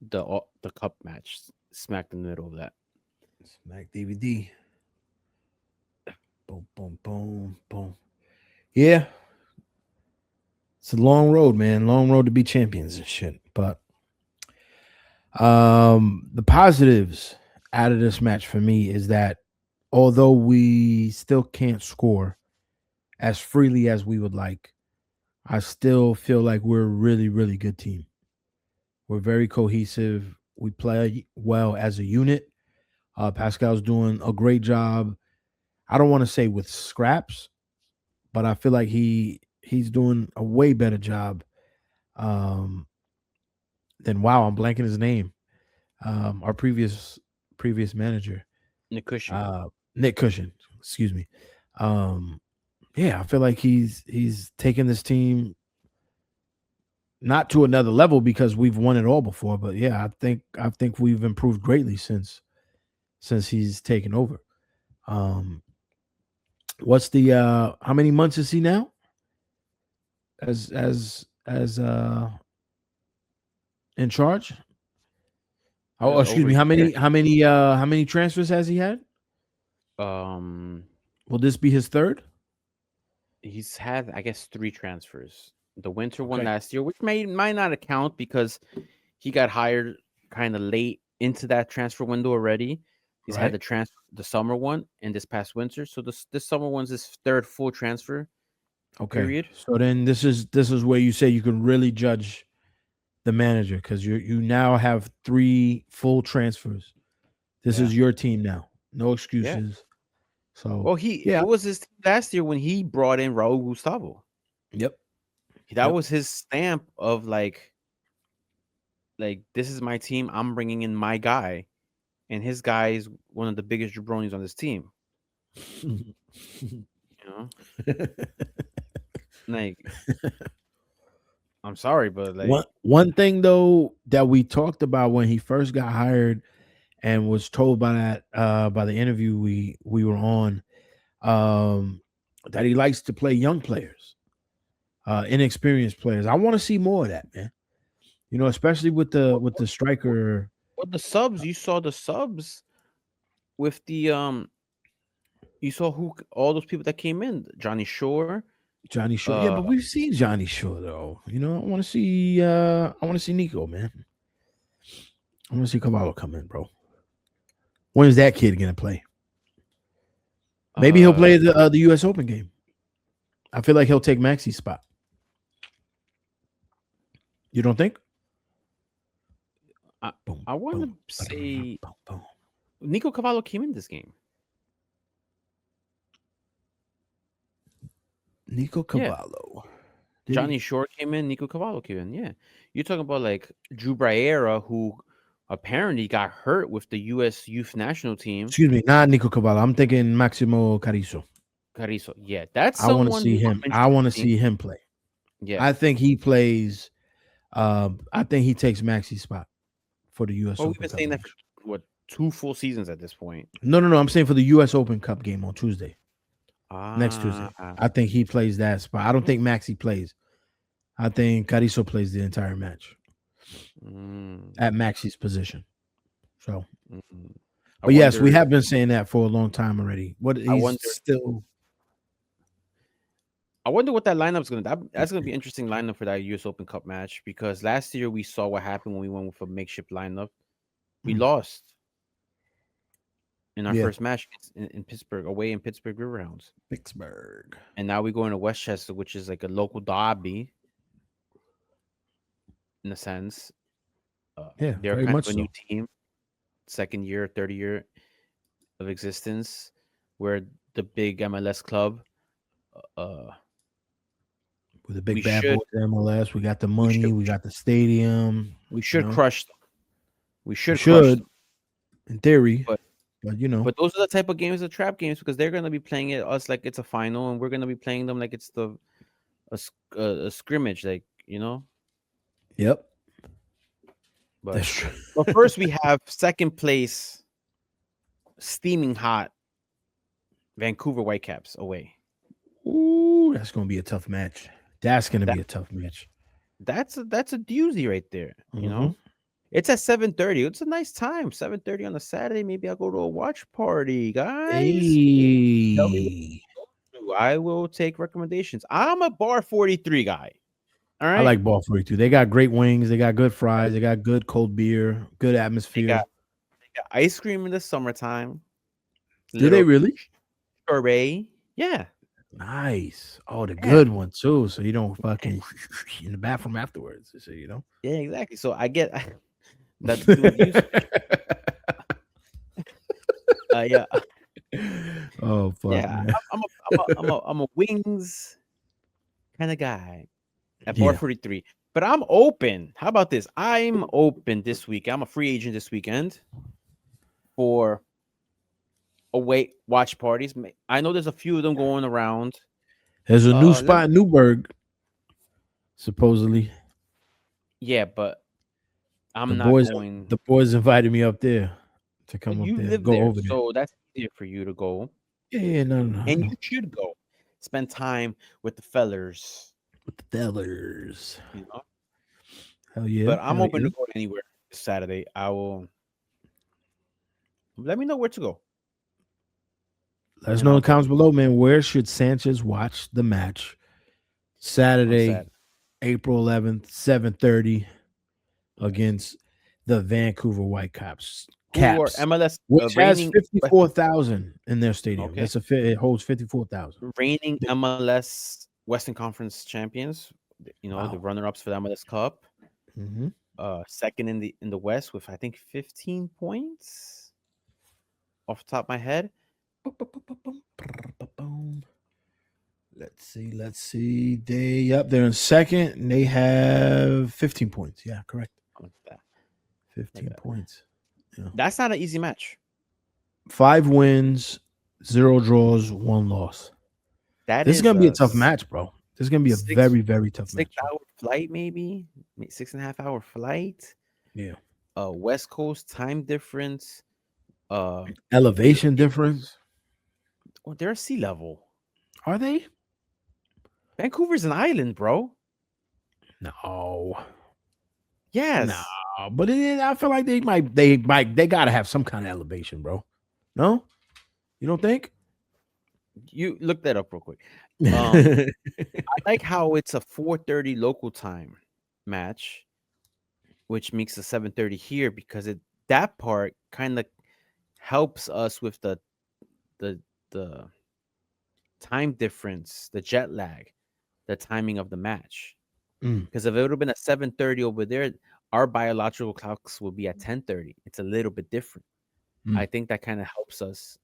the cup match smack in the middle of that. Smack DVD. Boom, boom, boom, boom. Yeah. It's a long road, man. Long road to be champions and shit. But the positives out of this match for me is that although we still can't score as freely as we would like, I still feel like we're a really, really good team. We're very cohesive. We play well as a unit. Pascal's doing a great job. I don't want to say with scraps, but I feel like he's doing a way better job than I'm blanking his name. Our previous manager, Nick Cushing. Nick Cushing, excuse me. Yeah, I feel like he's taken this team not to another level because we've won it all before, but yeah, I think we've improved greatly since he's taken over. What's the how many months is he now? As in charge? Oh, excuse me. How many transfers has he had? Will this be his third? He's had, I guess, 3 transfers. The winter one Okay. last year, which might not account because he got hired kind of late into that transfer window already. He's had the summer one and this past winter. So this summer one's his third full transfer. Okay. Period. So then this is where you say you can really judge the manager because you now have 3 full transfers. This is your team now. No excuses. So well, it was his team last year when he brought in Raul Gustavo. Yep. That was his stamp of like this is my team. I'm bringing in my guy, and his guy is one of the biggest jabronis on this team. You know, like I'm sorry, but like one thing though that we talked about when he first got hired and was told by the interview we were on, that he likes to play young players, inexperienced players. I want to see more of that, man. You know, especially with the striker. Well, the subs, you saw the subs with the you saw all those people that came in. Johnny Shore. Yeah, but we've seen Johnny Shore though. You know, I want to see Nico, man. I want to see Cavallo come in, bro. When is that kid gonna play? Maybe he'll play the U.S. Open game. I feel like he'll take Maxi's spot. You don't think? I want to say Nico Cavallo came in this game. Nico Cavallo. Yeah. Johnny Shore came in. Nico Cavallo came in. Yeah. You're talking about like Drew Breera, who apparently got hurt with the U.S. youth national team. Excuse me, not Nico Cavallo. I'm thinking Maximo Carrizo. Yeah, that's I want to see him. I want to see him play. Yeah, I think he plays. I think he takes Maxi's spot for the U.S. Well, Open we've been Cup saying match. that for 2 full seasons at this point. No. I'm saying for the U.S. Open Cup game on Tuesday. Next Tuesday. I think he plays that spot. I don't think Maxi plays. I think Carrizo plays the entire match at Maxi's position. So, but yes, we have been saying that for a long time already. I wonder what that lineup's going to. That's going to be an interesting lineup for that U.S. Open Cup match because last year we saw what happened when we went with a makeshift lineup. We lost in our first match in Pittsburgh, away in Pittsburgh Riverhounds. Pittsburgh. And now we go into Westchester, which is like a local derby in a sense. They're kind of a new team, second year, third year of existence, where the big MLS club. With the big bad boys MLS, we got the money, we got the stadium. We should crush them. We should in theory, but you know. But those are the type of games, the trap games, because they're going to be playing it us like it's a final, and we're going to be playing them like it's the a scrimmage, like Yep. But That's true. but first we have second place, steaming hot, Vancouver Whitecaps away. Ooh, that's gonna be a tough match. That's gonna That- be a tough match. That's a doozy right there. Mhm. It's at 7:30. It's a nice time. 7:30 on a Saturday. Maybe I'll go to a watch party, guys. Tell me Hey. I will take recommendations. I'm a bar 43 guy. All right. I like Ball 42. They got great wings. They got good fries. They got good cold beer. Good they atmosphere. got ice cream in the summertime. Do they really? Sorbet. Yeah. Nice. Oh, the Yeah. good one too. So you don't fucking in the bathroom afterwards. So Yeah, exactly. So I get that to do with you. Yeah. Oh fuck, Yeah. man. I'm a wings kind of guy at bar Yeah. 43. But I'm open. How about this? I'm open this week. I'm a free agent this weekend for away watch parties. I know there's a few of them going around. There's a new let spot in Newburgh, supposedly. Yeah, but I'm The not boys, going. the boys invited me up there to come You up there, live go there, over there. so that's easier for you to go. Yeah, no. And you should go. Spend time with the fellers. With the fellers. Hell yeah. But I'm hell open yeah. to go anywhere Saturday. I will. Let me know where to go. Let us know in the comments below, man. Where should Sanchez watch the match? Saturday, April 11th, 7:30 against the Vancouver Whitecaps. Or MLS, which has reigning 54,000 in their stadium. Okay. It holds 54,000. reigning MLS Western Conference champions. The Wow. runner-ups for the MLS Cup. Mm-hmm. Second in the West with I think 15 points off the top of my head. Let's see. They're in second and they have 15 points. Yeah, correct. 15 points. Yeah. That's not an easy match. 5 wins, 0 draws, 1 loss. This is gonna be a tough match, bro. This is gonna be a very, very tough match. 6-hour flight, maybe 6.5-hour flight. Yeah. West Coast time difference. Elevation difference. Well, they're sea level. Are they? Vancouver's an island, bro. No. Yes. No, but I feel like they gotta have some kind of elevation, bro. No, you don't think? You look that up real quick. I like how it's a 4:30 local time match, which makes the 7:30 here because that part kind of helps us with the time difference, the jet lag, the timing of the match. Because if it would have been at 7:30 over there, our biological clocks will be at 10:30. It's a little bit different. I think that kind of helps us.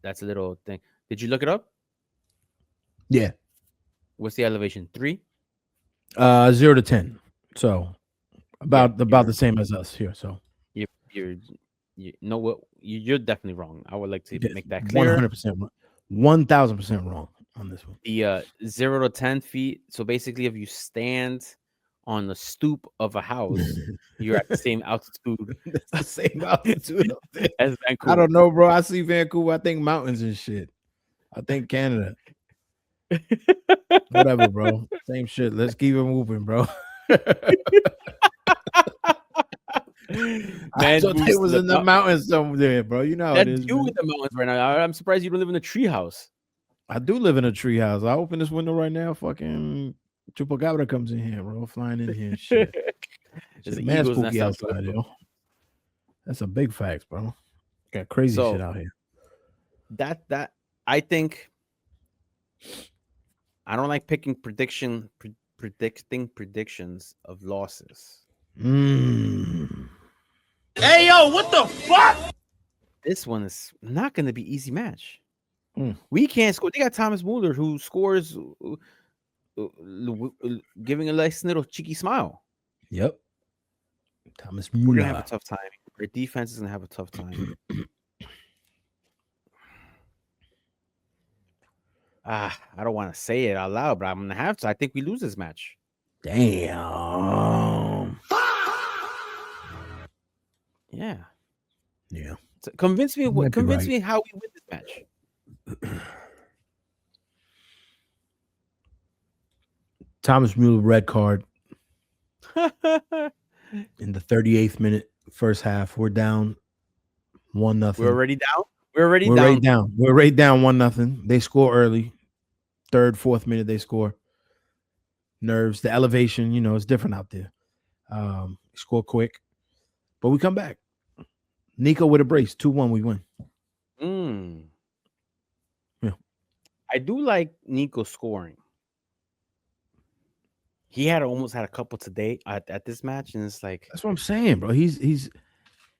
That's a little thing. Did you look it up? Yeah. What's the elevation? 3? 0 to 10. So about the same as us here. So you know what? You're definitely wrong. I would like to make that clear. 100%, 1,000% wrong on this one. The 0 to 10 feet. So basically, if you stand on the stoop of a house, you're at the same altitude. The same altitude as Vancouver. I don't know, bro. I see Vancouver. I think mountains and shit. I think Canada. Whatever, bro. Same shit. Let's keep it moving, bro. I thought it was in the mountains somewhere, bro. You know how it is. You in the mountains right now. I'm surprised you don't live in a tree house. I do live in a tree house. I open this window right now. Fucking Chupacabra comes in here, bro. Flying in here and shit. Man, spooky outside, yo. That's a big fact, bro. Got crazy shit out here. That I think I don't like picking predicting predictions of losses. Hey, yo, what the fuck? This one is not going to be easy match. We can't score. They got Thomas Muller who scores, giving a nice little cheeky smile. Yep. Thomas Muller. We're going to have a tough time. Our defense is going to have a tough time. I don't want to say it out loud, but I'm gonna have to. I think we lose this match. Damn. Yeah. Yeah. So convince me. You might be Convince right. me how we win this match. Thomas Mueller red card in the 38th minute, first half. We're down 1-0. We're already down. We're already We're down. right down. We're right down 1-0. They score early. Third, fourth minute, they score. Nerves, the elevation, you know, it's different out there. Score quick, but we come back. Nico with a brace, 2-1, we win. Yeah. I do like Nico scoring. He almost had a couple today at this match, and it's like That's what I'm saying, bro. He's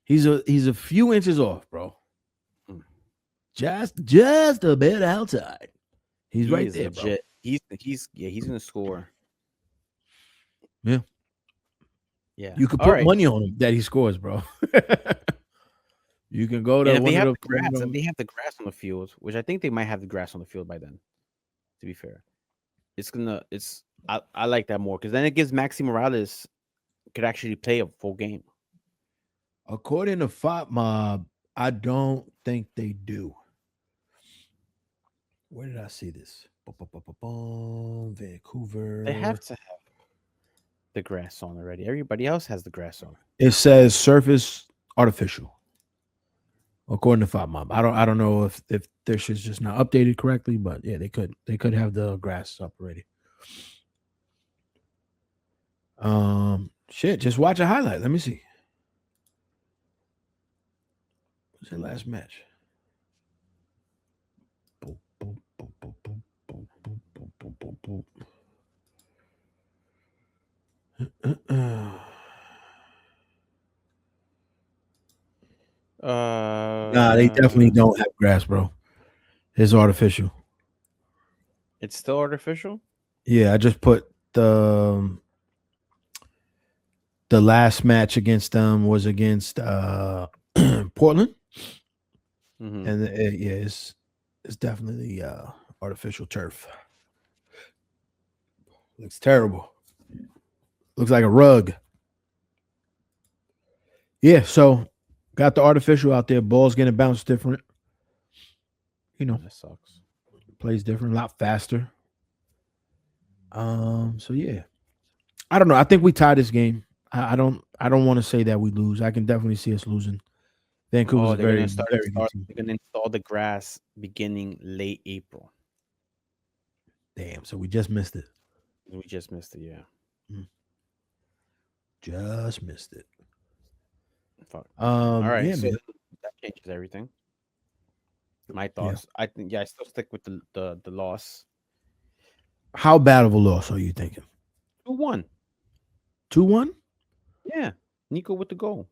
a few inches off, bro. Just a bit outside. He's he right is there, bro. legit. He's gonna score. Yeah. Yeah. You could All put right. money on him that he scores, bro. You can go to And if one they of have the the grass, and they have the grass on the field, which I think they might have the grass on the field by then. To be fair, I like that more because then it gives Maxi Morales could actually play a full game. According to Fat Mob, I don't think they do. Where did I see this? Vancouver. They have to have the grass on already. Everybody else has the grass on. It says surface artificial. According to Fat Mob. I don't know if their shit's just not updated correctly, but yeah, they could have the grass up already. Shit, just watch a highlight. Let me see. What's the last match? Nah, they definitely don't have grass, bro. It's artificial. It's still artificial. Yeah, I just put the last match against them was against Portland, and yeah, it's definitely artificial turf. Looks terrible. Looks like a rug. Yeah, so got the artificial out there. Ball's getting bounced different. You know, That sucks. Plays different, a lot faster. So yeah, I don't know. I think we tie this game. I don't want to say that we lose. I can definitely see us losing. Vancouver's they're very gonna good team. They're gonna install the grass beginning late April. Damn, so we just missed it. We just missed it, yeah. Just missed it. Fuck. All right, yeah, so man. that changes everything. My thoughts. I think I still stick with the loss. How bad of a loss are you thinking? 2-1. 2-1? Yeah. Nico with the goal.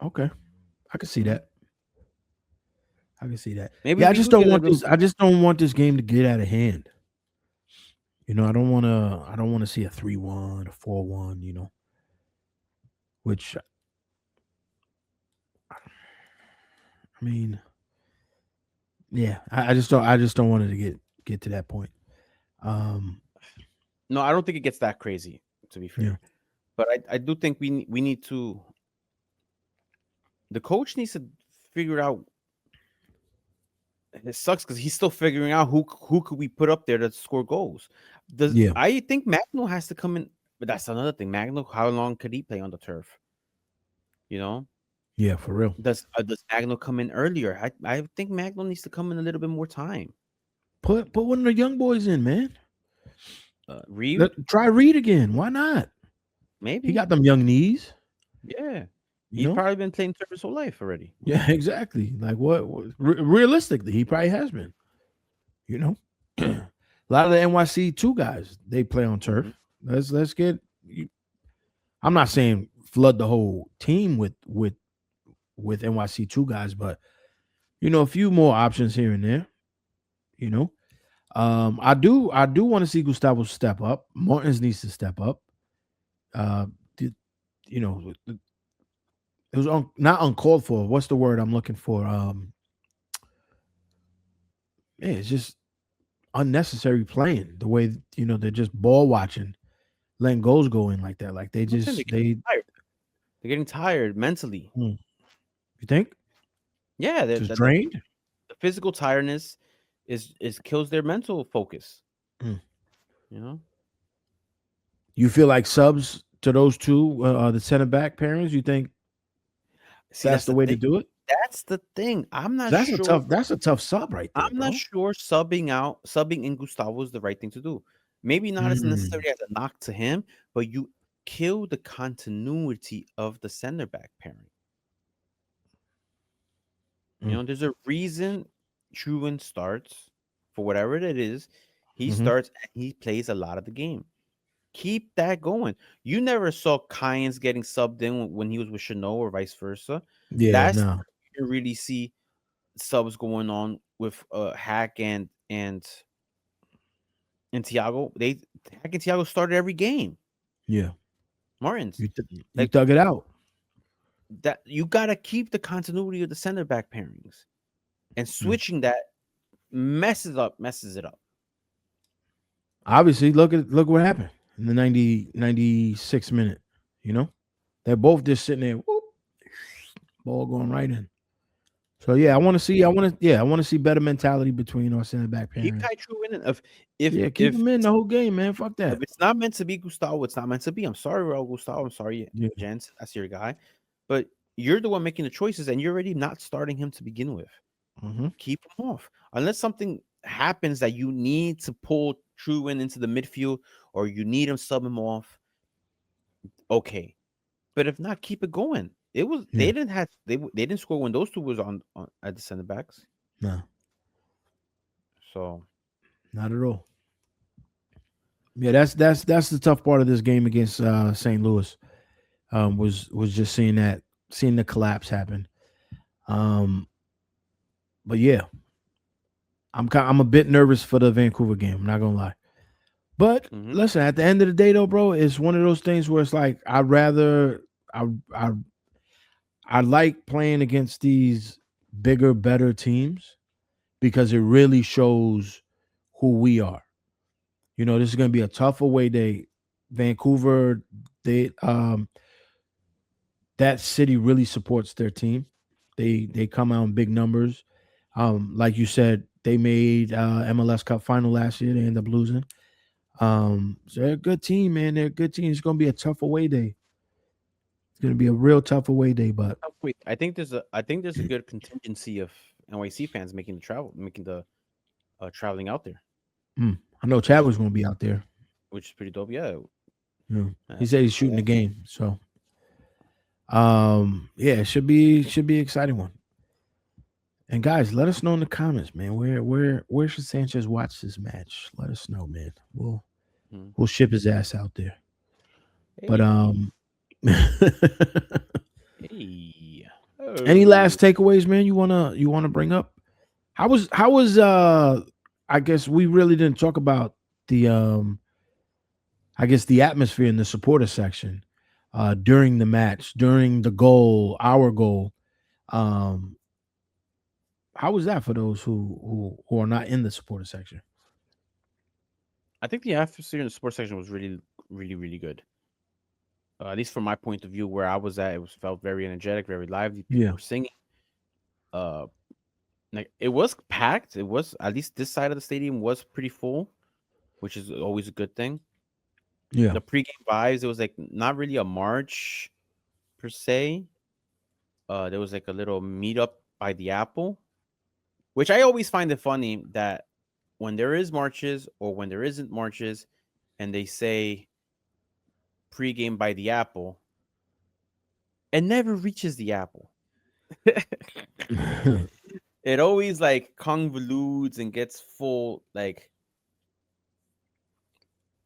Okay. I can see that. Maybe I just don't want this. I just don't want this game to get out of hand. You know, I don't want to see a 3-1, a 4-1, you know. Which I mean, yeah, I just don't want it to get to that point. No, I don't think it gets that crazy, to be fair. Yeah. But I do think we need to. The coach needs to figure out. It sucks because he's still figuring out who could we put up there to score goals. I think Magno has to come in, but that's another thing. Magno, how long could he play on the turf? You know? Yeah, for real. Does Magno come in earlier? I think Magno needs to come in a little bit more time. Put one of the young boys in, man. Reed? Try Reed again. Why not? Maybe he got them young knees. Yeah. He's probably been playing turf his whole life already. Yeah, exactly. Like what realistically, he probably has been. You know, a lot of the NYC2 guys, they play on turf. Let's get. I'm not saying flood the whole team with NYC2 guys, but you know, a few more options here and there. You know, I do want to see Gustavo step up. Martins needs to step up. You know, it was not uncalled for. What's the word I'm looking for? Yeah, it's just unnecessary playing. The way they're just ball watching, letting goals go in like that. Like they Listen, just they. they're getting tired mentally. You think? Yeah, Just drained. The physical tiredness is kills their mental focus. Mm. You know. You feel like subs to those two, the center back pairings? You think that's the way to do it? That's the thing. I'm not That's sure. That's a tough sub right there, I'm not sure subbing in Gustavo is the right thing to do. Maybe not as necessarily as a knock to him, but you kill the continuity of the center back pairing. There's a reason Truman starts for whatever it is. He starts and he plays a lot of the game. Keep that going. You never saw Kynes getting subbed in when he was with Chanel or vice versa. Yeah, That's no. you really see subs going on with Hack and Thiago. Hack and Thiago started every game. Yeah. Martins. You dug it out. That you gotta keep the continuity of the center back pairings. And switching that messes it up. Obviously, look what happened in the 96th minute. They're both just sitting there, whoop, ball going right in. So yeah, I want to see better mentality between our center back pairings. Keep Kai True in. Keep him in the whole game, man. Fuck that. If it's not meant to be Gustavo, it's not meant to be. I'm sorry, Raul Gustavo. I'm sorry, gents. That's your guy. But you're the one making the choices, and you're already not starting him to begin with. Keep him off. Unless something happens that you need to pull True into the midfield or you need him sub him off. Okay. But if not, keep it going. They didn't score when those two was on at the center backs. No. So not at all. Yeah, that's the tough part of this game against St. Louis. Was just seeing the collapse happen. But yeah, I'm a bit nervous for the Vancouver game. I'm not gonna lie. But listen, at the end of the day, though, bro, it's one of those things where it's like I like playing against these bigger, better teams because it really shows who we are. This is gonna be a tough away day. Vancouver, that city really supports their team. They come out in big numbers. Like you said, they made MLS Cup final last year. They ended up losing. So they're a good team, man. They're a good team. It's going to be a tough away day. It's going to be a real tough away day. But I think there's a good contingency of NYC fans making the traveling out there. I know Chad was going to be out there, which is pretty dope. Yeah. He said he's shooting the game. So, yeah, it should be an exciting one. And guys, let us know in the comments, man. Where should Sanchez watch this match? Let us know, man. We'll ship his ass out there. Hey. But hey. Any last takeaways, man? You wanna bring up? How was I guess we really didn't talk about the the atmosphere in the supporter section during the match, during the goal, our goal. How was that for those who are not in the supporter section? I think the atmosphere in the sports section was really, really, really good. At least from my point of view, where I was at, felt very energetic, very lively. People were singing. Like it was packed. It was, at least this side of the stadium was pretty full, which is always a good thing. Yeah. The pregame vibes, it was like not really a march per se. There was like a little meetup by the Apple, which I always find it funny that when there is marches or when there isn't marches and they say pregame by the Apple, it never reaches the Apple. It always like convolutes and gets full like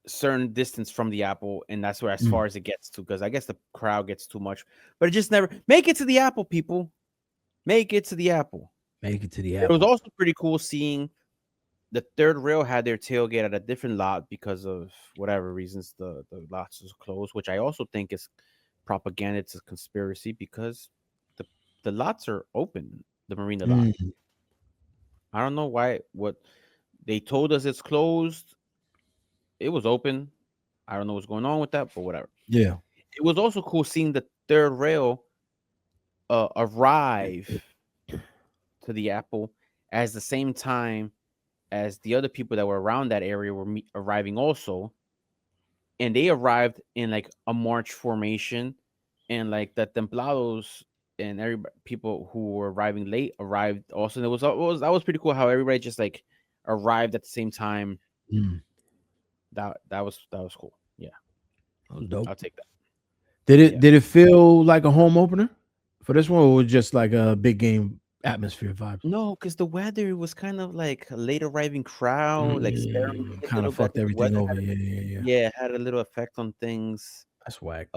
certain distance from the Apple, and that's where as far as it gets to, because I guess the crowd gets too much, but it just never make it to the Apple. People make it to the Apple. Make it to the Apple. It was also pretty cool seeing the third rail had their tailgate at a different lot because of whatever reasons the lots was closed, which I also think is propaganda. It's a conspiracy because the lots are open, the marina lot. I don't know why. They told us it's closed. It was open. I don't know what's going on with that, but whatever. Yeah. It was also cool seeing the third rail arrive to the Apple at the same time as the other people that were around that area were arriving also. And they arrived in like a march formation, and like the Templados and everybody, people who were arriving late arrived also. And that was pretty cool how everybody just like arrived at the same time. Mm. That was cool. Yeah, That was dope. I'll take that. Did it feel like a home opener for this one, or was it just like a big game atmosphere vibe? No, because the weather was kind of like a late arriving crowd, like kind of fucked everything over. Yeah. Yeah, it had a little effect on things. That's whack.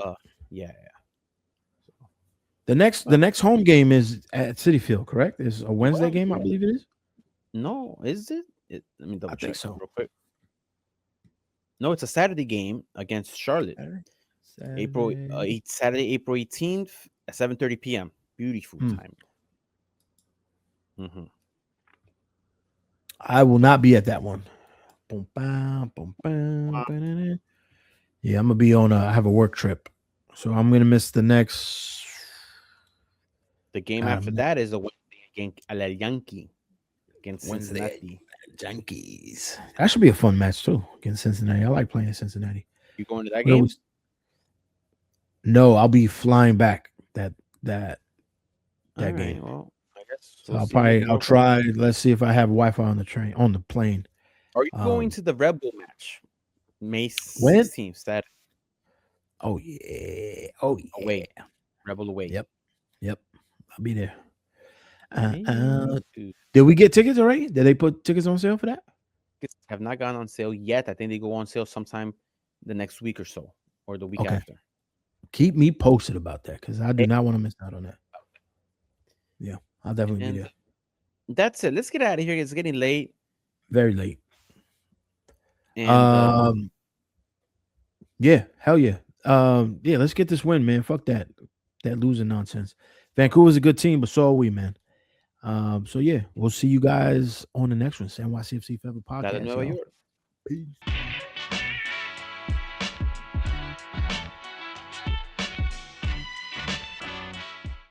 Yeah. The next home game is at Citi Field, correct? It's a Wednesday game, I believe it is. No, is it? Let me double check so. real quick. No, it's a Saturday game against Charlotte. Saturday. Saturday, April 18th at 7:30 p.m. Beautiful time. Mm-hmm. I will not be at that one. Yeah, I'm gonna be on. I have a work trip, so I'm gonna miss the next. The game after that is a Wednesday against a Yankee against Cincinnati. Yankees. That should be a fun match too against Cincinnati. I like playing Cincinnati. You going to that game? No, I'll be flying back that All game. Right, well, I guess so I'll try. Let's see if I have Wi-Fi on the plane. Are you going to the Rebel match? May 16th, Saturday. Oh yeah. Away. Rebel away. Yep. I'll be there. Did we get tickets already? Did they put tickets on sale for that? Tickets have not gone on sale yet. I think they go on sale sometime the next week or so, or the week after. Keep me posted about that because I do not want to miss out on that. Yeah, I'll definitely be there. That's it. Let's get out of here. It's getting late. Very late. And, yeah, hell yeah. Yeah, let's get this win, man. Fuck that losing nonsense. Vancouver's a good team, but so are we, man. So yeah, we'll see you guys on the next one. NYCFC Forever Podcast. Peace.